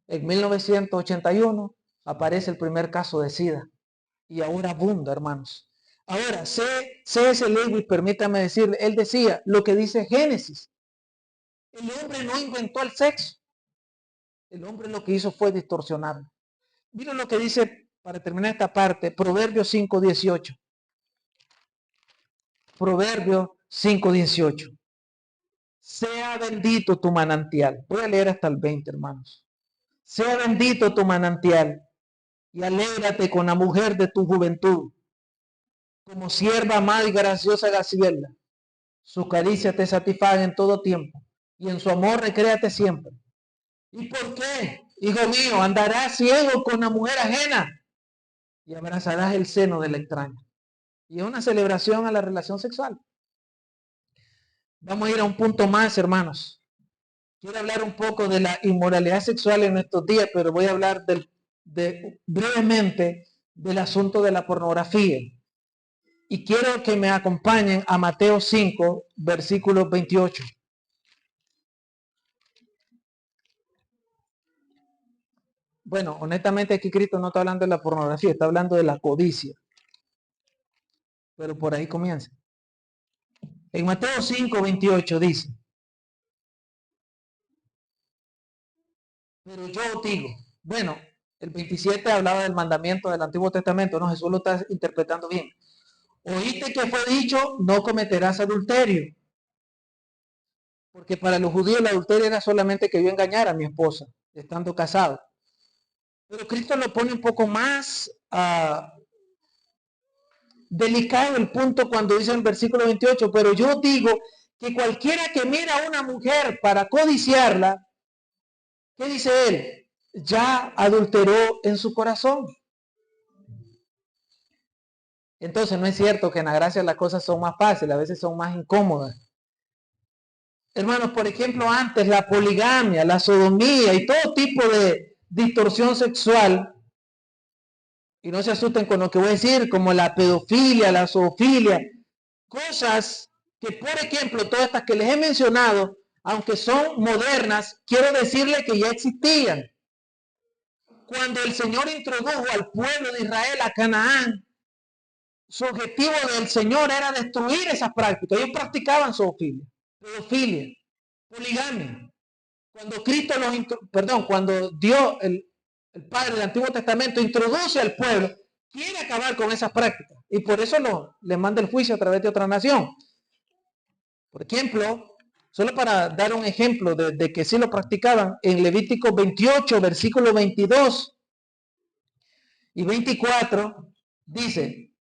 [SPEAKER 1] En 1981 aparece el primer caso de SIDA y ahora abunda, hermanos. Ahora, C.S. Lewis, permítame decirle, él decía lo que dice Génesis. El hombre no inventó el sexo. El hombre lo que hizo fue distorsionarlo. Miren lo que dice, para terminar esta parte, Proverbios 5:18. Proverbios 5:18. Sea bendito tu manantial. Voy a leer hasta el 20, hermanos. Sea bendito tu manantial y alégrate con la mujer de tu juventud, como sierva amada y graciosa Gaciela. Su caricia te satisfaga en todo tiempo y en su amor recréate siempre. ¿Y por qué, hijo mío, andarás ciego con la mujer ajena y abrazarás el seno del extraño? Y es una celebración a la relación sexual. Vamos a ir a un punto más, hermanos. Quiero hablar un poco de la inmoralidad sexual en estos días, pero voy a hablar brevemente del asunto de la pornografía. Y quiero que me acompañen a Mateo 5, versículo 28. Bueno, honestamente aquí Cristo no está hablando de la pornografía, está hablando de la codicia. Pero por ahí comienza. En Mateo 5, 28 dice, pero yo digo, bueno, el 27 hablaba del mandamiento del Antiguo Testamento, no, Jesús lo está interpretando bien. Oíste que fue dicho, no cometerás adulterio. Porque para los judíos el adulterio era solamente que yo engañara a mi esposa, estando casado. Pero Cristo lo pone un poco más delicado el punto cuando dice en el versículo 28, pero yo digo que cualquiera que mira a una mujer para codiciarla, ¿qué dice él? Ya adulteró en su corazón. Entonces no es cierto que en la gracia las cosas son más fáciles, a veces son más incómodas. Hermanos, por ejemplo, antes la poligamia, la sodomía y todo tipo de distorsión sexual, y no se asusten con lo que voy a decir, como la pedofilia, la zoofilia, cosas que, por ejemplo, todas estas que les he mencionado, aunque son modernas, quiero decirles que ya existían. Cuando el Señor introdujo al pueblo de Israel a Canaán, su objetivo del Señor era destruir esas prácticas. Ellos practicaban zoofilia, pedofilia, poligamia. Cuando Cristo cuando Dios, el padre del Antiguo Testamento, introduce al pueblo, quiere acabar con esas prácticas. Y por eso le manda el juicio a través de otra nación. Por ejemplo, solo para dar un ejemplo de que sí lo practicaban, en Levítico 28, versículo 22 y 24, dice,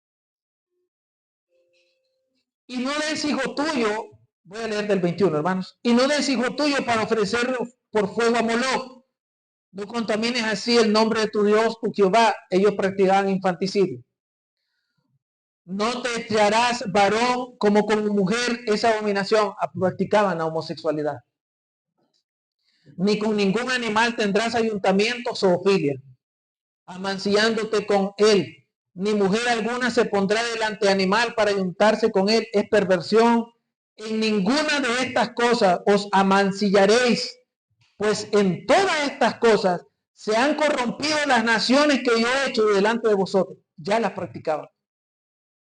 [SPEAKER 1] y no des hijo tuyo, voy a leer del 21, hermanos, y no des hijo tuyo para ofrecerlo por fuego a Moloc. No contamines así el nombre de tu Dios, tu Jehová. Ellos practicaban infanticidio. No te echarás varón como mujer, esa abominación. Practicaban la homosexualidad. Ni con ningún animal tendrás ayuntamiento o zoofilia, amancillándote con él. Ni mujer alguna se pondrá delante de animal para ayuntarse con él. Es perversión. En ninguna de estas cosas os amancillaréis, pues en todas estas cosas se han corrompido las naciones que yo he hecho delante de vosotros. Ya las practicaban.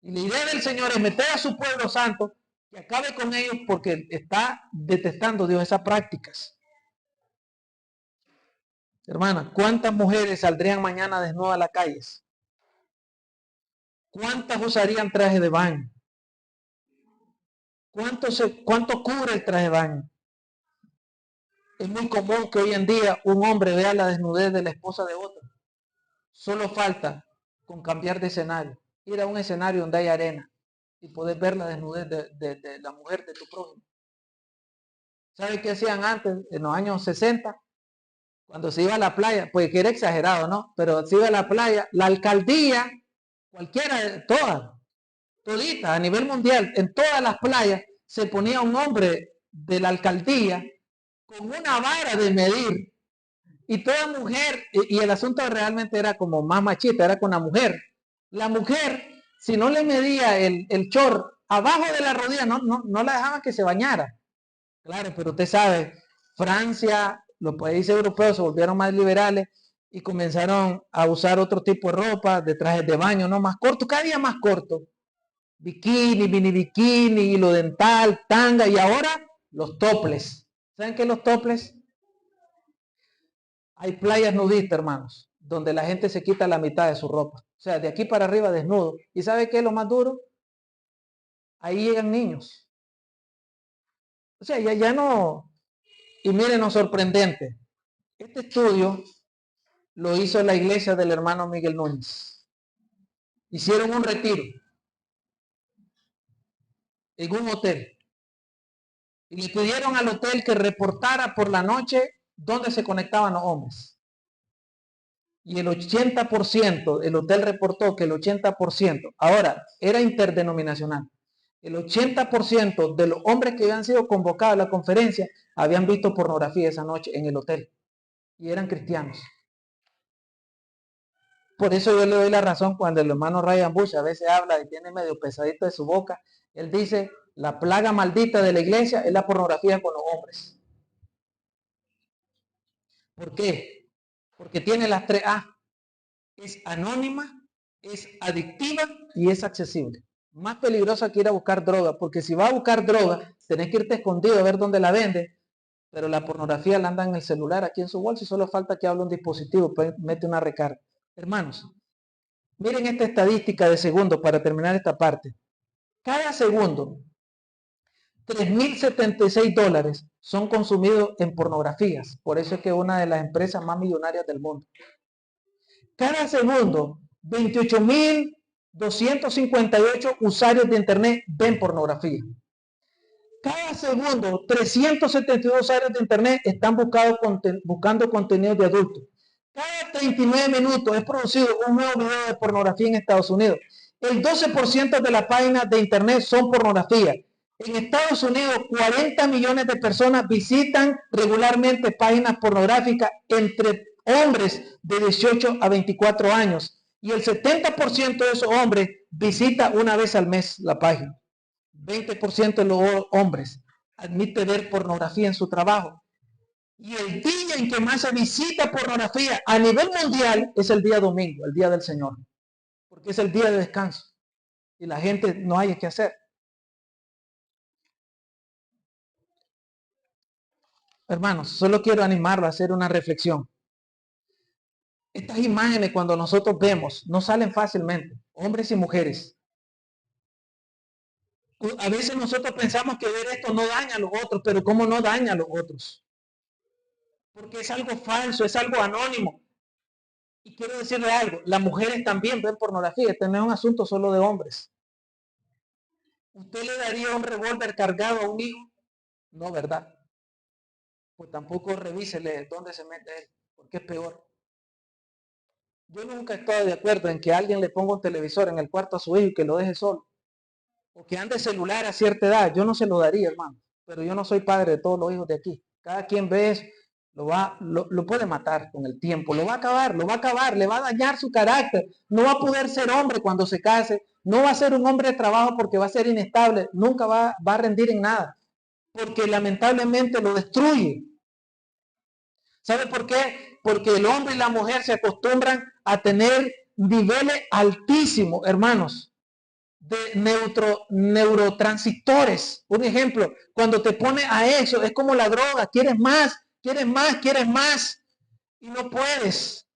[SPEAKER 1] Y la idea del Señor es meter a su pueblo santo que acabe con ellos porque está detestando Dios esas prácticas. Hermana, ¿cuántas mujeres saldrían mañana desnudas a las calles? ¿Cuántas usarían traje de baño? ¿Cuánto cubre el traje de baño? Es muy común que hoy en día un hombre vea la desnudez de la esposa de otro. Solo falta con cambiar de escenario. Ir a un escenario donde hay arena y poder ver la desnudez de la mujer de tu prójimo. ¿Sabe qué hacían antes, en los años 60? Cuando se iba a la playa, pues que era exagerado, ¿no? Pero se iba a la playa, la alcaldía, cualquiera, todas, toditas, a nivel mundial, en todas las playas, se ponía un hombre de la alcaldía con una vara de medir y toda mujer, y el asunto realmente era como más machista, era con la mujer. La mujer, si no le medía el short abajo de la rodilla, no la dejaban que se bañara. Claro, pero usted sabe, Francia, los países europeos se volvieron más liberales y comenzaron a usar otro tipo de ropa, de trajes de baño, ¿no? Más corto, cada día más corto. Bikini, mini bikini, hilo dental, tanga y ahora los toples. ¿Saben qué los toples? Hay playas nudistas, hermanos, donde la gente se quita la mitad de su ropa. O sea, de aquí para arriba desnudo. ¿Y sabe qué es lo más duro? Ahí llegan niños. O sea, ya no. Y miren lo sorprendente. Este estudio lo hizo la iglesia del hermano Miguel Núñez. Hicieron un retiro en un hotel. Y le pidieron al hotel que reportara por la noche dónde se conectaban los hombres. Y el 80%, el hotel reportó que el 80%, ahora era interdenominacional, el 80% de los hombres que habían sido convocados a la conferencia habían visto pornografía esa noche en el hotel y eran cristianos. Por eso yo le doy la razón cuando el hermano Ryan Bush a veces habla y tiene medio pesadito de su boca. Él dice, la plaga maldita de la iglesia es la pornografía con los hombres. ¿Por qué? Porque tiene las 3A. Es anónima, es adictiva y es accesible. Más peligrosa que ir a buscar droga, porque si va a buscar droga, tenés que irte escondido a ver dónde la vende, pero la pornografía la anda en el celular, aquí en su bolsa, y solo falta que hable un dispositivo, pues mete una recarga. Hermanos, miren esta estadística de segundos para terminar esta parte. Cada segundo, $3.076 son consumidos en pornografías. Por eso es que es una de las empresas más millonarias del mundo. Cada segundo, 28.258 usuarios de internet ven pornografía. Cada segundo, 372 usuarios de internet están buscando contenido de adultos. Cada 39 minutos es producido un nuevo video de pornografía en Estados Unidos. El 12% de las páginas de internet son pornografía. En Estados Unidos, 40 millones de personas visitan regularmente páginas pornográficas entre hombres de 18 a 24 años. Y el 70% de esos hombres visita una vez al mes la página. 20% de los hombres admite ver pornografía en su trabajo. Y el día en que más se visita pornografía a nivel mundial es el día domingo, el día del Señor. Porque es el día de descanso. Y la gente no hay que hacer. Hermanos, solo quiero animarlo a hacer una reflexión. Estas imágenes cuando nosotros vemos no salen fácilmente, hombres y mujeres. A veces nosotros pensamos que ver esto no daña a los otros, pero ¿cómo no daña a los otros? Porque es algo falso, es algo anónimo. Y quiero decirle algo, las mujeres también ven pornografía, este no es un asunto solo de hombres. ¿Usted le daría un revólver cargado a un hijo? No, ¿verdad? Pues tampoco revísele dónde se mete él, porque es peor. Yo nunca he estado de acuerdo en que alguien le ponga un televisor en el cuarto a su hijo y que lo deje solo. O que ande celular a cierta edad. Yo no se lo daría, hermano. Pero yo no soy padre de todos los hijos de aquí. Cada quien ve eso, lo puede matar con el tiempo. Lo va a acabar, le va a dañar su carácter. No va a poder ser hombre cuando se case. No va a ser un hombre de trabajo porque va a ser inestable. Nunca va a rendir en nada. Porque lamentablemente lo destruye. ¿Sabe por qué? Porque el hombre y la mujer se acostumbran a tener niveles altísimos, hermanos, de neurotransistores. Un ejemplo, cuando te pone a eso, es como la droga, quieres más, quieres más, quieres más, y no puedes.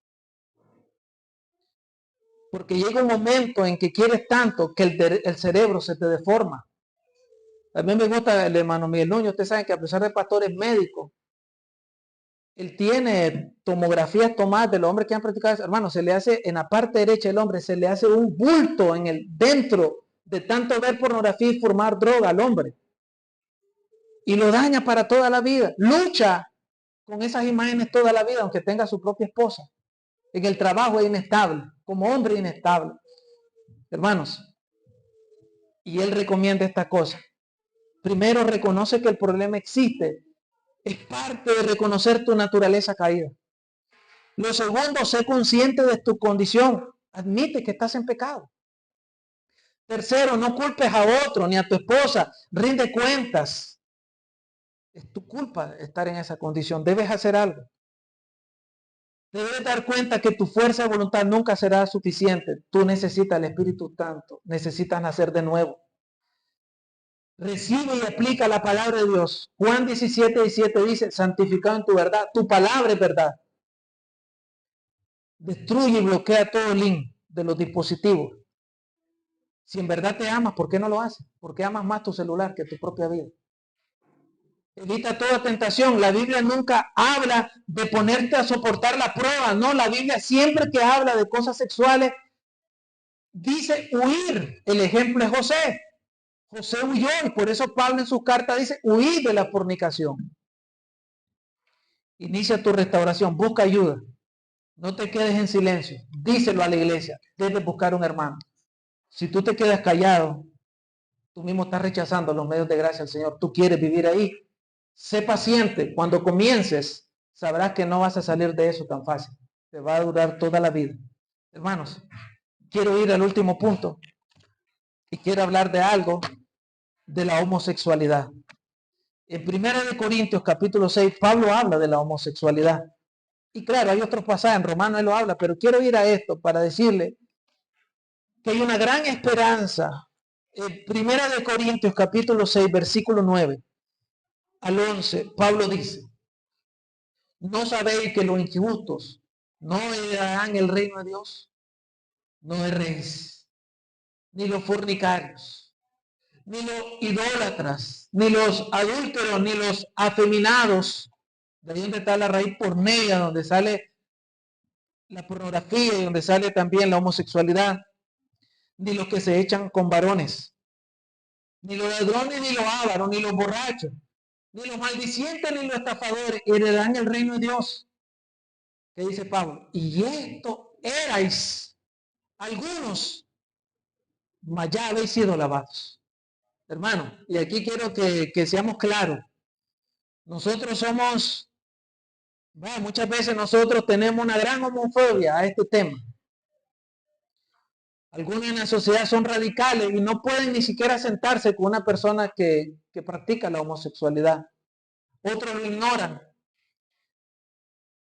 [SPEAKER 1] Porque llega un momento en que quieres tanto que el cerebro se te deforma. A mí me gusta el hermano Miguel Núñez, ustedes saben que a pesar de pastores médicos, él tiene tomografías tomadas de los hombres que han practicado eso. Hermano, se le hace en la parte derecha del hombre, se le hace un bulto en el dentro de tanto ver pornografía y fumar droga al hombre. Y lo daña para toda la vida. Lucha con esas imágenes toda la vida, aunque tenga su propia esposa. En el trabajo es inestable, como hombre inestable. Hermanos, y él recomienda esta cosa. Primero, reconoce que el problema existe. Es parte de reconocer tu naturaleza caída. Lo segundo, sé consciente de tu condición. Admite que estás en pecado. Tercero, no culpes a otro ni a tu esposa. Rinde cuentas. Es tu culpa estar en esa condición. Debes hacer algo. Debes dar cuenta que tu fuerza de voluntad nunca será suficiente. Tú necesitas el Espíritu Santo. Necesitas nacer de nuevo. Recibe y aplica la palabra de Dios. Juan 17:17 dice, santificado en tu verdad. Tu palabra es verdad. Destruye y bloquea todo el link de los dispositivos. Si en verdad te amas, ¿por qué no lo haces? ¿Por qué amas más tu celular que tu propia vida? Evita toda tentación. La Biblia nunca habla de ponerte a soportar la prueba. No, la Biblia siempre que habla de cosas sexuales dice huir. El ejemplo es José. José huyó y por eso Pablo en su carta dice huir de la fornicación. Inicia tu restauración. Busca ayuda. No te quedes en silencio. Díselo a la iglesia. Debes buscar un hermano. Si tú te quedas callado, tú mismo estás rechazando los medios de gracia del Señor. Tú quieres vivir ahí. Sé paciente. Cuando comiences, sabrás que no vas a salir de eso tan fácil. Te va a durar toda la vida. Hermanos, quiero ir al último punto y quiero hablar de algo de la homosexualidad. En 1 Corintios capítulo 6, Pablo habla de la homosexualidad. Y claro, hay otros pasajes, en Romanos él lo habla, pero quiero ir a esto para decirle que hay una gran esperanza. En 1 Corintios capítulo 6, versículo 9 al 11, Pablo dice, ¿no sabéis que los injustos no heredarán el reino de Dios? No erréis, ni los fornicarios, ni los idólatras, ni los adúlteros, ni los afeminados, de ahí donde está la raíz porneia, donde sale la pornografía y donde sale también la homosexualidad, ni los que se echan con varones, ni los ladrones, ni los ávaros, ni los borrachos, ni los maldicientes, ni los estafadores heredarán el reino de Dios. ¿Qué dice Pablo? Y esto erais algunos, mas ya habéis sido lavados. Hermano, y aquí quiero que seamos claros. Nosotros somos, bueno, muchas veces nosotros tenemos una gran homofobia a este tema. Algunos en la sociedad son radicales y no pueden ni siquiera sentarse con una persona que practica la homosexualidad. Otros lo ignoran.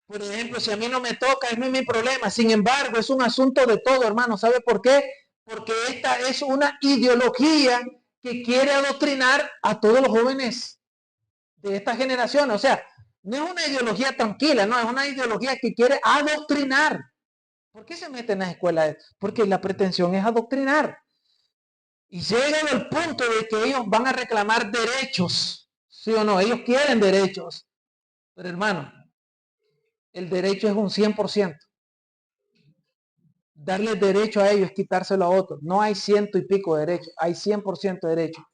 [SPEAKER 1] Por ejemplo, si a mí no me toca, no es mi problema. Sin embargo, es un asunto de todo, hermano. ¿Sabe por qué? Porque esta es una ideología que quiere adoctrinar a todos los jóvenes de esta generación. O sea, no es una ideología tranquila, no, es una ideología que quiere adoctrinar. ¿Por qué se meten en las escuelas? Porque la pretensión es adoctrinar. Y llegan al punto de que ellos van a reclamar derechos. ¿Sí o no? Ellos quieren derechos. Pero hermano, el derecho es un 100%. Darle derecho a ellos es quitárselo a otros. No hay ciento y pico de derechos, hay 100% de derechos.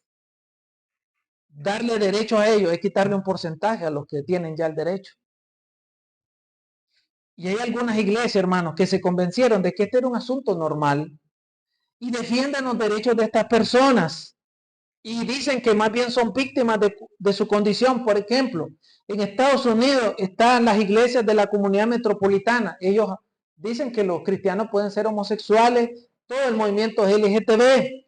[SPEAKER 1] Darle derecho a ellos es quitarle un porcentaje a los que tienen ya el derecho. Y hay algunas iglesias, hermanos, que se convencieron de que este era un asunto normal y defienden los derechos de estas personas. Y dicen que más bien son víctimas de su condición. Por ejemplo, en Estados Unidos están las iglesias de la comunidad metropolitana. Ellos dicen que los cristianos pueden ser homosexuales, todo el movimiento LGTB.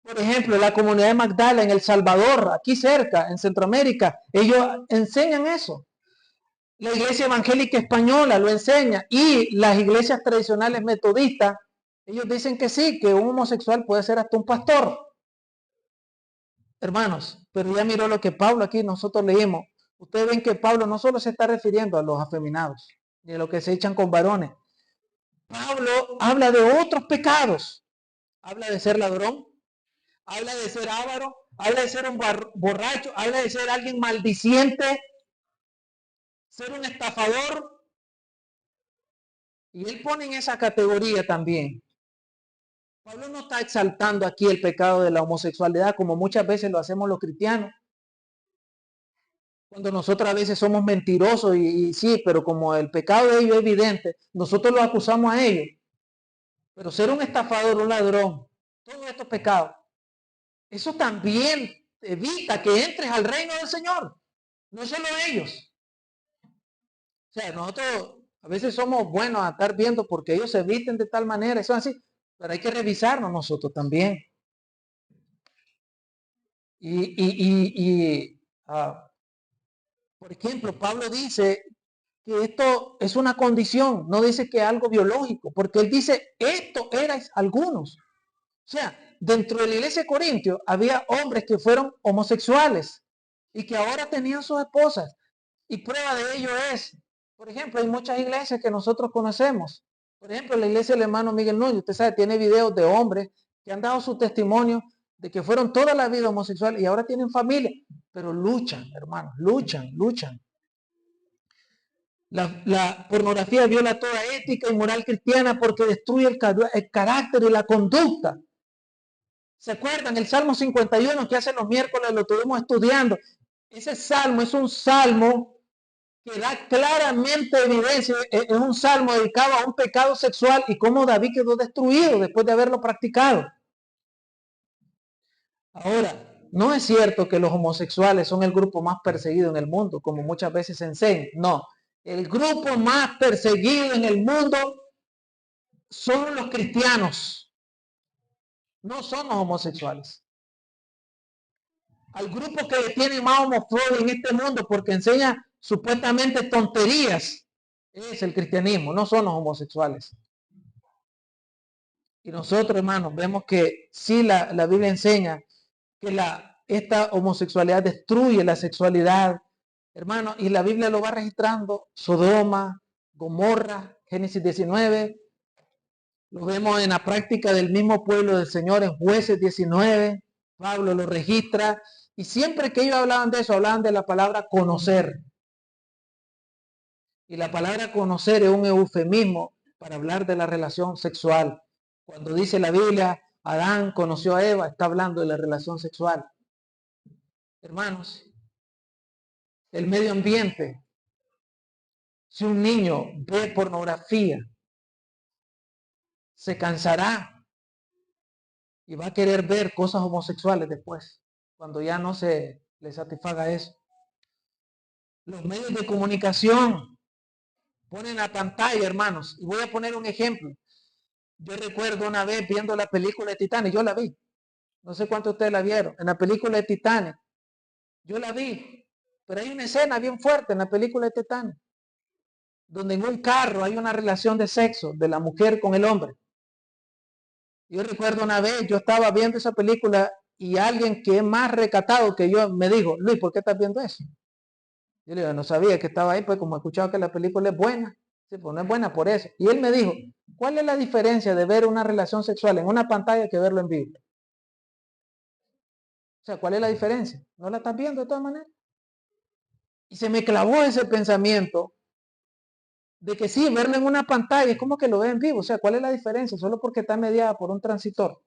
[SPEAKER 1] Por ejemplo, la comunidad de Magdala en El Salvador, aquí cerca, en Centroamérica, ellos enseñan eso. La iglesia evangélica española lo enseña y las iglesias tradicionales metodistas, ellos dicen que sí, que un homosexual puede ser hasta un pastor. Hermanos, pero ya miró lo que Pablo aquí nosotros leímos. Ustedes ven que Pablo no solo se está refiriendo a los afeminados, ni a los que se echan con varones. Pablo habla de otros pecados. Habla de ser ladrón, habla de ser avaro, habla de ser un borracho, habla de ser alguien maldiciente, ser un estafador. Y él pone en esa categoría también. Pablo no está exaltando aquí el pecado de la homosexualidad como muchas veces lo hacemos los cristianos. Cuando nosotros a veces somos mentirosos y sí, pero como el pecado de ellos es evidente, nosotros los acusamos a ellos. Pero ser un estafador, un ladrón, todos estos pecados, eso también evita que entres al reino del Señor. No solo ellos. O sea, nosotros a veces somos buenos a estar viendo porque ellos se visten de tal manera, eso es así, pero hay que revisarnos nosotros también. Por ejemplo, Pablo dice que esto es una condición, no dice que es algo biológico, porque él dice, esto erais algunos. O sea, dentro de la iglesia de Corintio había hombres que fueron homosexuales y que ahora tenían sus esposas. Y prueba de ello es, por ejemplo, hay muchas iglesias que nosotros conocemos. Por ejemplo, la iglesia del hermano Miguel Núñez, usted sabe, tiene videos de hombres que han dado su testimonio de que fueron toda la vida homosexuales y ahora tienen familia, pero luchan, hermanos, luchan. La pornografía viola toda ética y moral cristiana porque destruye el carácter y la conducta. ¿Se acuerdan? El Salmo 51 que hace los miércoles lo estuvimos estudiando. Ese salmo es un salmo que da claramente evidencia, es un salmo dedicado a un pecado sexual y cómo David quedó destruido después de haberlo practicado. Ahora, no es cierto que los homosexuales son el grupo más perseguido en el mundo, como muchas veces se enseña. No, el grupo más perseguido en el mundo son los cristianos, no son los homosexuales. Al grupo que tiene más homofobia en este mundo porque enseña supuestamente tonterías es el cristianismo, no son los homosexuales. Y nosotros, hermanos, vemos que sí la Biblia enseña que esta homosexualidad destruye la sexualidad, hermano, y la Biblia lo va registrando. Sodoma, Gomorra, Génesis 19, lo vemos en la práctica del mismo pueblo del Señor en Jueces 19, Pablo lo registra, y siempre que ellos hablaban de eso, hablaban de la palabra conocer. Y la palabra conocer es un eufemismo para hablar de la relación sexual. Cuando dice la Biblia, Adán conoció a Eva, está hablando de la relación sexual. Hermanos, el medio ambiente, si un niño ve pornografía, se cansará y va a querer ver cosas homosexuales después, cuando ya no se le satisfaga eso. Los medios de comunicación ponen la pantalla, hermanos, y voy a poner un ejemplo. Yo recuerdo una vez viendo la película de Titanic, yo la vi, no sé cuántos de ustedes la vieron, en la película de Titanic, yo la vi, pero hay una escena bien fuerte en la película de Titanic, donde en un carro hay una relación de sexo de la mujer con el hombre. Yo recuerdo una vez, yo estaba viendo esa película y alguien que es más recatado que yo me dijo, Luis, ¿por qué estás viendo eso? Yo le digo, no sabía que estaba ahí, pues como he escuchado que la película es buena. Sí, pues no es buena por eso. Y él me dijo, ¿Cuál es la diferencia de ver una relación sexual en una pantalla que verlo en vivo? O sea, ¿cuál es la diferencia? ¿No la estás viendo de todas maneras? Y se me clavó ese pensamiento de que sí, verlo en una pantalla es como que lo ve en vivo. O sea, ¿cuál es la diferencia? Solo porque está mediada por un transitor.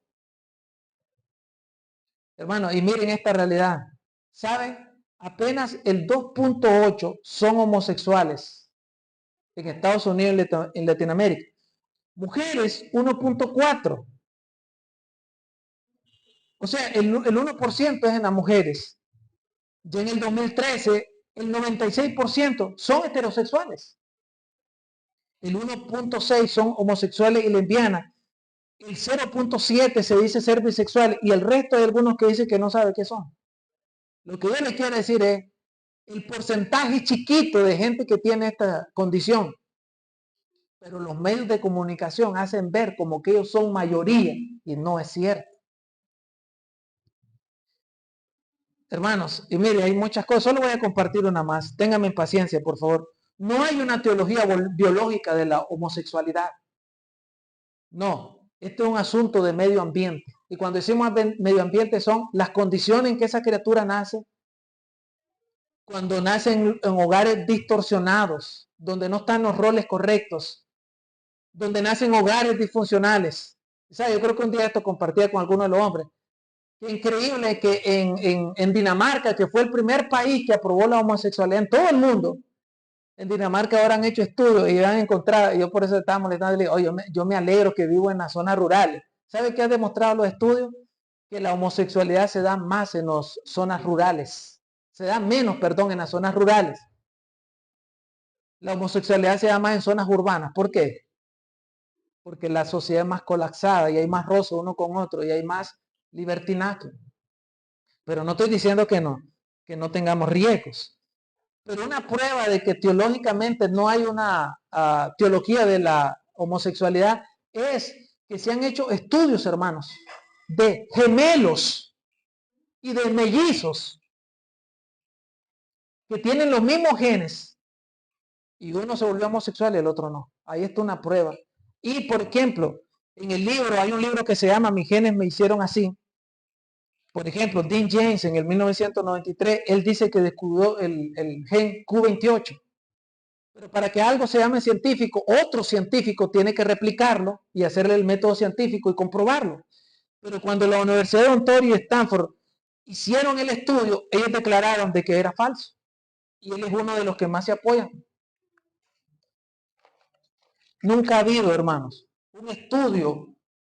[SPEAKER 1] Hermano, y miren esta realidad. ¿Saben? Apenas el 2.8 son homosexuales en Estados Unidos y en Latinoamérica. Mujeres, 1.4. O sea, el 1% es en las mujeres. Ya en el 2013, el 96% son heterosexuales. El 1.6 son homosexuales y lesbianas. El 0.7 se dice ser bisexual y el resto hay algunos que dicen que no sabe qué son. Lo que yo les quiero decir es el porcentaje chiquito de gente que tiene esta condición, pero los medios de comunicación hacen ver como que ellos son mayoría y no es cierto. Hermanos, y mire, hay muchas cosas, solo voy a compartir una más, ténganme paciencia, por favor. No hay una teología biológica de la homosexualidad. No, este es un asunto de medio ambiente. Y cuando decimos medio ambiente son las condiciones en que esa criatura nace, cuando nace en hogares distorsionados, donde no están los roles correctos, donde nacen hogares disfuncionales. O sea, yo creo que un día esto compartía con alguno de los hombres. Qué increíble que en Dinamarca, que fue el primer país que aprobó la homosexualidad en todo el mundo, en Dinamarca ahora han hecho estudios y han encontrado, y yo por eso estaba molestando, le digo, oye, yo me alegro que vivo en las zonas rurales. ¿Sabe qué han demostrado los estudios? Que la homosexualidad se da más en las zonas rurales. Se da menos, perdón, en las zonas rurales. La homosexualidad se da más en zonas urbanas. ¿Por qué? Porque la sociedad es más colapsada y hay más roce uno con otro y hay más libertinaje. Pero no estoy diciendo que no tengamos riesgos. Pero una prueba de que teológicamente no hay una teología de la homosexualidad es que se han hecho estudios, hermanos, de gemelos y de mellizos que tienen los mismos genes y uno se volvió homosexual y el otro no. Ahí está una prueba. Y por ejemplo, en el libro, hay un libro que se llama Mis genes me hicieron así. Por ejemplo, Dean James en el 1993, él dice que descubrió el gen Q28. Pero para que algo se llame científico, otro científico tiene que replicarlo y hacerle el método científico y comprobarlo. Pero cuando la Universidad de Ontario y Stanford hicieron el estudio, ellos declararon de que era falso. Y él es uno de los que más se apoyan. Nunca ha habido, hermanos, un estudio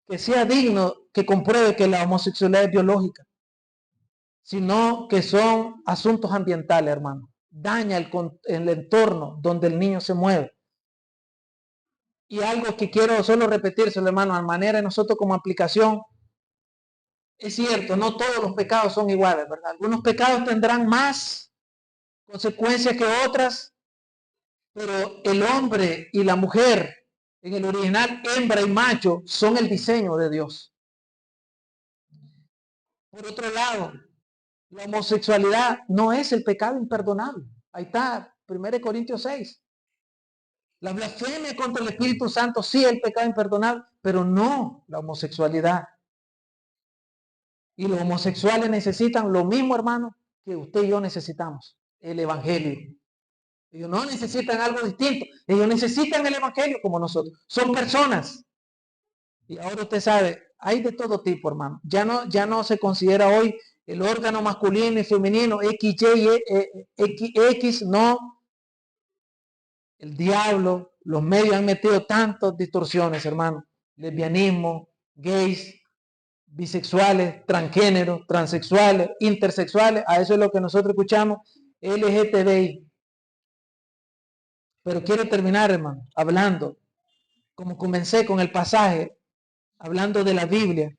[SPEAKER 1] que sea digno, que compruebe que la homosexualidad es biológica, sino que son asuntos ambientales, hermano. Daña el entorno donde el niño se mueve. Y algo que quiero solo repetírselo, hermano, a manera de nosotros como aplicación, es cierto, no todos los pecados son iguales, ¿verdad? Algunos pecados tendrán más consecuencias que otras, pero el hombre y la mujer, en el original, hembra y macho, son el diseño de Dios. Por otro lado, la homosexualidad no es el pecado imperdonable. Ahí está, 1 Corintios 6. La blasfemia contra el Espíritu Santo sí es el pecado imperdonable, pero no la homosexualidad. Y los homosexuales necesitan lo mismo, hermano, que usted y yo necesitamos, el Evangelio. Ellos no necesitan algo distinto, ellos necesitan el Evangelio como nosotros. Son personas. Y ahora usted sabe, hay de todo tipo, hermano. Ya no se considera hoy el órgano masculino y femenino, X, Y, X, no. El diablo, los medios han metido tantas distorsiones, hermano. Lesbianismo, gays, bisexuales, transgéneros, transexuales, intersexuales, a eso es lo que nosotros escuchamos, LGTBI. Pero quiero terminar, hermano, hablando, como comencé con el pasaje, hablando de la Biblia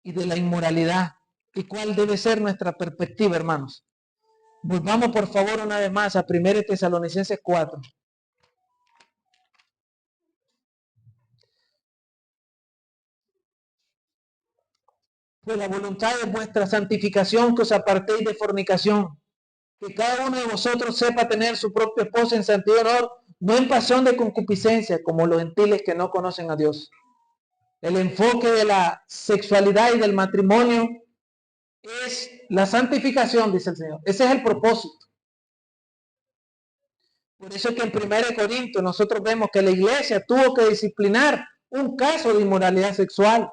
[SPEAKER 1] y de la inmoralidad y cuál debe ser nuestra perspectiva, hermanos. Volvamos por favor una vez más a 1 Tesalonicenses 4. Pues la voluntad de vuestra santificación que os apartéis de fornicación, que cada uno de vosotros sepa tener su propio esposo en santidad y honor, no en pasión de concupiscencia, como los gentiles que no conocen a Dios. El enfoque de la sexualidad y del matrimonio es la santificación, dice el Señor. Ese es el propósito. Por eso es que en 1 Corintios nosotros vemos que la iglesia tuvo que disciplinar un caso de inmoralidad sexual.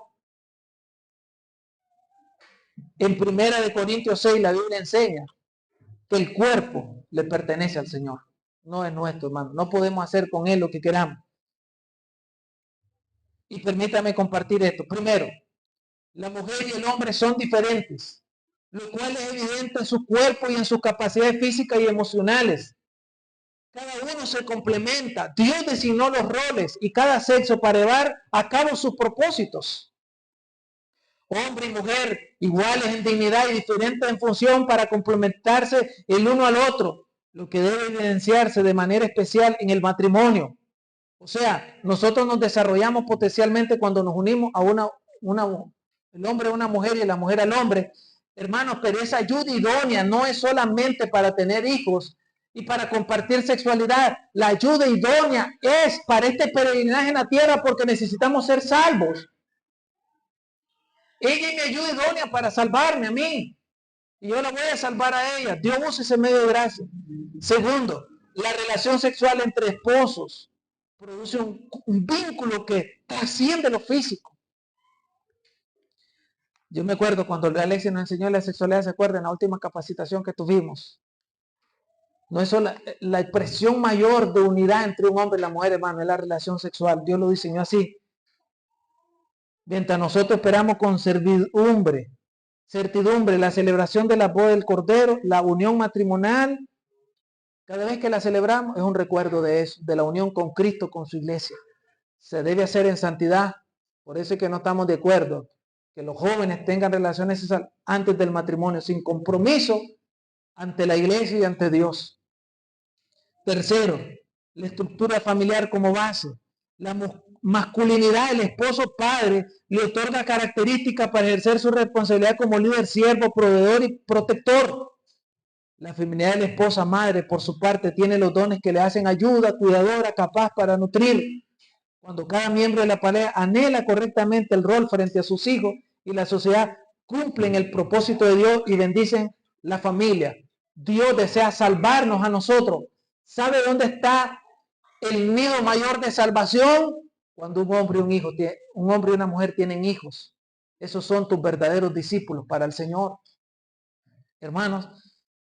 [SPEAKER 1] En 1 Corintios 6 la Biblia enseña que el cuerpo le pertenece al Señor. No es nuestro, hermano. No podemos hacer con él lo que queramos. Y permítame compartir esto. Primero, la mujer y el hombre son diferentes, lo cual es evidente en su cuerpo y en sus capacidades físicas y emocionales. Cada uno se complementa. Dios designó los roles y cada sexo para llevar a cabo sus propósitos. Hombre y mujer iguales en dignidad y diferentes en función para complementarse el uno al otro, lo que debe evidenciarse de manera especial en el matrimonio. O sea, nosotros nos desarrollamos potencialmente cuando nos unimos a el hombre a una mujer y la mujer al hombre. Hermanos, pero esa ayuda idónea no es solamente para tener hijos y para compartir sexualidad. La ayuda idónea es para este peregrinaje en la tierra porque necesitamos ser salvos. Ella es mi ayuda idónea para salvarme a mí. Y yo la voy a salvar a ella. Dios usa ese medio de gracia. Segundo, la relación sexual entre esposos produce un vínculo que trasciende lo físico. Yo me acuerdo cuando el Alexis nos enseñó la sexualidad, ¿se acuerdan? En la última capacitación que tuvimos. No es solo la expresión mayor de unidad entre un hombre y la mujer, hermano, es la relación sexual. Dios lo diseñó así. Mientras nosotros esperamos con certidumbre la celebración de la boda del Cordero, la unión matrimonial, cada vez que la celebramos es un recuerdo de eso, de la unión con Cristo, con su iglesia. Se debe hacer en santidad. Por eso es que no estamos de acuerdo que los jóvenes tengan relaciones antes del matrimonio, sin compromiso ante la iglesia y ante Dios. Tercero, la estructura familiar como base. La masculinidad del esposo padre le otorga características para ejercer su responsabilidad como líder, siervo, proveedor y protector. La feminidad de la esposa madre, por su parte, tiene los dones que le hacen ayuda, cuidadora, capaz para nutrir. Cuando cada miembro de la pareja anhela correctamente el rol frente a sus hijos y la sociedad, cumplen el propósito de Dios y bendicen la familia. Dios desea salvarnos a nosotros. ¿Sabe dónde está el nido mayor de salvación? Cuando un hombre y una mujer tienen hijos. Esos son tus verdaderos discípulos para el Señor. Hermanos,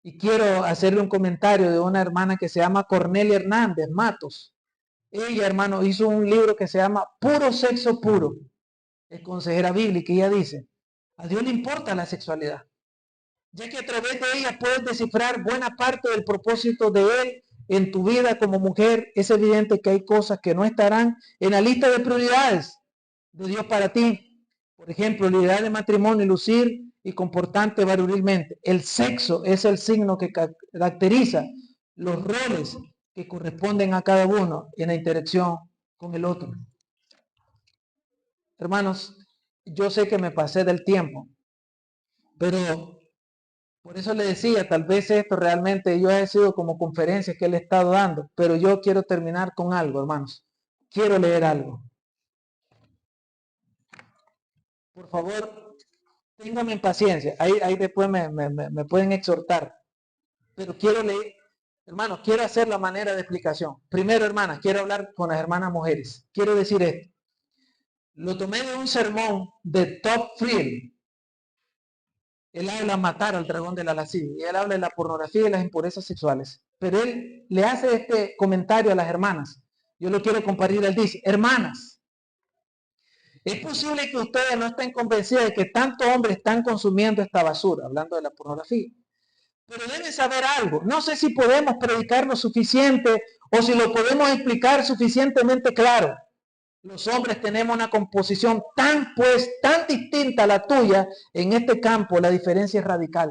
[SPEAKER 1] y quiero hacerle un comentario de una hermana que se llama Cornelia Hernández Matos. Ella, hermano, hizo un libro que se llama Puro Sexo Puro. Es consejera bíblica y ella dice, a Dios le importa la sexualidad, ya que a través de ella puedes descifrar buena parte del propósito de Él en tu vida como mujer. Es evidente que hay cosas que no estarán en la lista de prioridades de Dios para ti. Por ejemplo, la idea de matrimonio, lucir y comportarte varonilmente. El sexo es el signo que caracteriza los roles que corresponden a cada uno en la interacción con el otro. Hermanos, yo sé que me pasé del tiempo, pero por eso le decía, tal vez esto realmente yo he sido como conferencias que le he estado dando, pero yo quiero terminar con algo, hermanos. Quiero leer algo. Por favor, ténganme paciencia. Ahí después me pueden exhortar. Pero quiero leer, hermanos, quiero hacer la manera de explicación. Primero, hermanas, quiero hablar con las hermanas mujeres. Quiero decir esto. Lo tomé de un sermón de Top Friel. Él habla de matar al dragón de la lascivia. Y él habla de la pornografía y las impurezas sexuales. Pero él le hace este comentario a las hermanas. Yo lo quiero compartir. Él dice, hermanas, es posible que ustedes no estén convencidas de que tantos hombres están consumiendo esta basura, hablando de la pornografía. Pero deben saber algo. No sé si podemos predicar lo suficiente o si lo podemos explicar suficientemente claro. Los hombres tenemos una composición tan distinta a la tuya. En este campo la diferencia es radical.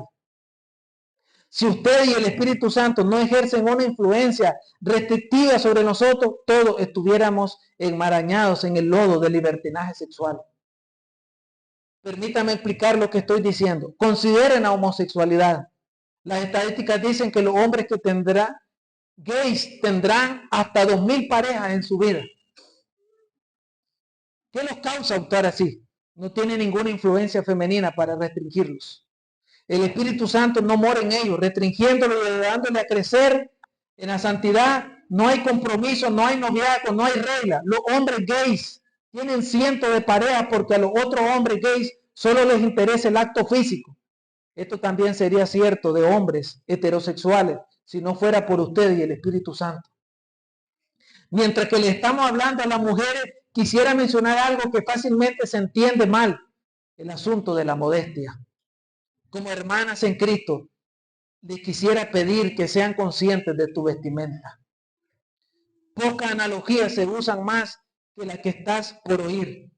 [SPEAKER 1] Si usted y el Espíritu Santo no ejercen una influencia restrictiva sobre nosotros, todos estuviéramos enmarañados en el lodo del libertinaje sexual. Permítame explicar lo que estoy diciendo. Consideren la homosexualidad. Las estadísticas dicen que los hombres que gays tendrán hasta 2000 parejas en su vida. ¿Qué los causa actuar así? No tiene ninguna influencia femenina para restringirlos. El Espíritu Santo no mora en ellos, restringiéndolos y ayudándole a crecer en la santidad. No hay compromiso, no hay noviazgo, no hay regla. Los hombres gays tienen cientos de parejas porque a los otros hombres gays solo les interesa el acto físico. Esto también sería cierto de hombres heterosexuales si no fuera por usted y el Espíritu Santo. Mientras que le estamos hablando a las mujeres, quisiera mencionar algo que fácilmente se entiende mal, el asunto de la modestia. Como hermanas en Cristo, les quisiera pedir que sean conscientes de tu vestimenta. Pocas analogías se usan más que las que estás por oír.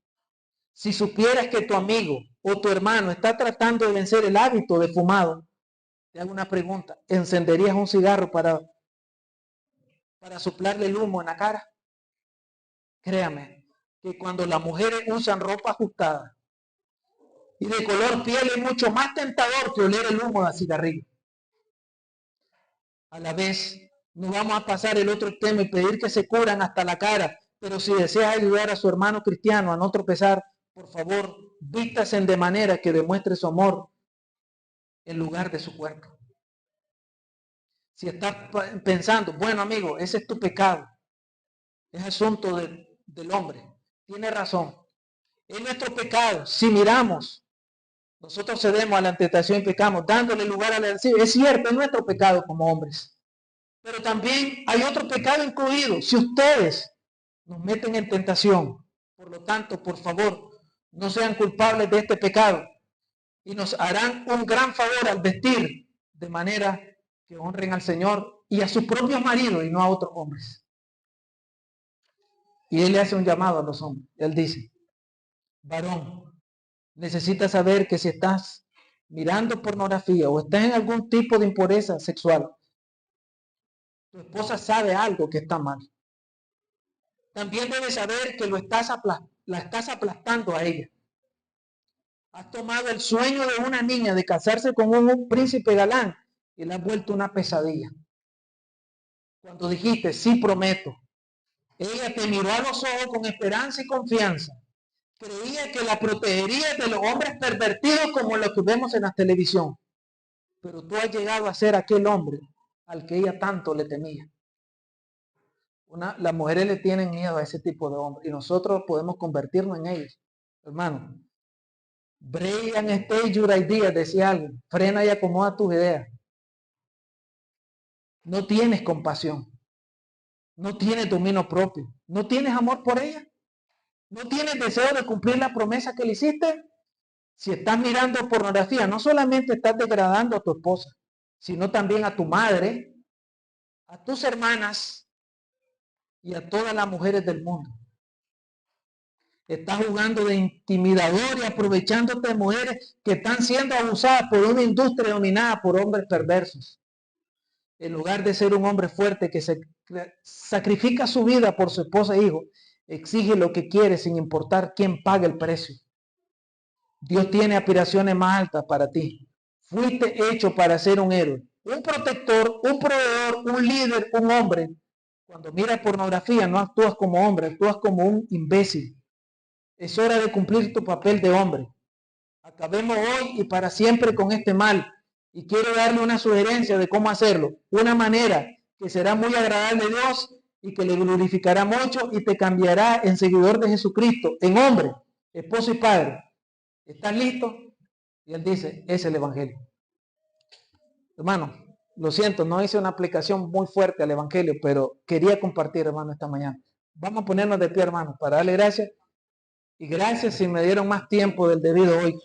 [SPEAKER 1] Si supieras que tu amigo o tu hermano está tratando de vencer el hábito de fumado, te hago una pregunta. ¿Encenderías un cigarro para soplarle el humo en la cara? Créame que cuando las mujeres usan ropa ajustada y de color piel es mucho más tentador que oler el humo de cigarrillo. A la vez, no vamos a pasar el otro extremo y pedir que se cubran hasta la cara, pero si desea ayudar a su hermano cristiano a no tropezar, por favor, vístase de manera que demuestre su amor en lugar de su cuerpo. Si estás pensando, bueno amigo, ese es tu pecado, es asunto del hombre, tiene razón. Es nuestro pecado. Si miramos, nosotros cedemos a la tentación y pecamos, dándole lugar a la lascivia. Es cierto, es nuestro pecado como hombres. Pero también hay otro pecado incluido. Si ustedes nos meten en tentación, por lo tanto, por favor, no sean culpables de este pecado. Y nos harán un gran favor al vestir de manera que honren al Señor y a sus propios maridos y no a otros hombres. Y Él le hace un llamado a los hombres. Él dice, varón, necesitas saber que si estás mirando pornografía o estás en algún tipo de impureza sexual, tu esposa sabe algo que está mal. También debes saber que la estás aplastando a ella. Has tomado el sueño de una niña de casarse con un príncipe galán y la has vuelto una pesadilla. Cuando dijiste, sí prometo, ella te miró a los ojos con esperanza y confianza. Creía que la protegería de los hombres pervertidos como los que vemos en la televisión. Pero tú has llegado a ser aquel hombre al que ella tanto le temía. Las mujeres le tienen miedo a ese tipo de hombres y nosotros podemos convertirnos en ellos. Hermano, Brian Stay Your Ideas decía algo, frena y acomoda tus ideas. No tienes compasión, no tienes dominio propio, no tienes amor por ella, no tienes deseo de cumplir la promesa que le hiciste. Si estás mirando pornografía, no solamente estás degradando a tu esposa, sino también a tu madre, a tus hermanas y a todas las mujeres del mundo. Estás jugando de intimidador y aprovechándote de mujeres que están siendo abusadas por una industria dominada por hombres perversos. En lugar de ser un hombre fuerte que se sacrifica su vida por su esposa e hijo, exige lo que quiere sin importar quién pague el precio. Dios tiene aspiraciones más altas para ti. Fuiste hecho para ser un héroe, un protector, un proveedor, un líder, un hombre. Cuando miras pornografía no actúas como hombre, actúas como un imbécil. Es hora de cumplir tu papel de hombre. Acabemos hoy y para siempre con este mal. Y quiero darle una sugerencia de cómo hacerlo. Una manera que será muy agradable a Dios y que le glorificará mucho y te cambiará en seguidor de Jesucristo, en hombre, esposo y padre. ¿Estás listo? Y él dice, es el evangelio. Hermano, lo siento, no hice una aplicación muy fuerte al evangelio, pero quería compartir, hermano, esta mañana. Vamos a ponernos de pie, hermano, para darle gracias. Y gracias si me dieron más tiempo del debido hoy.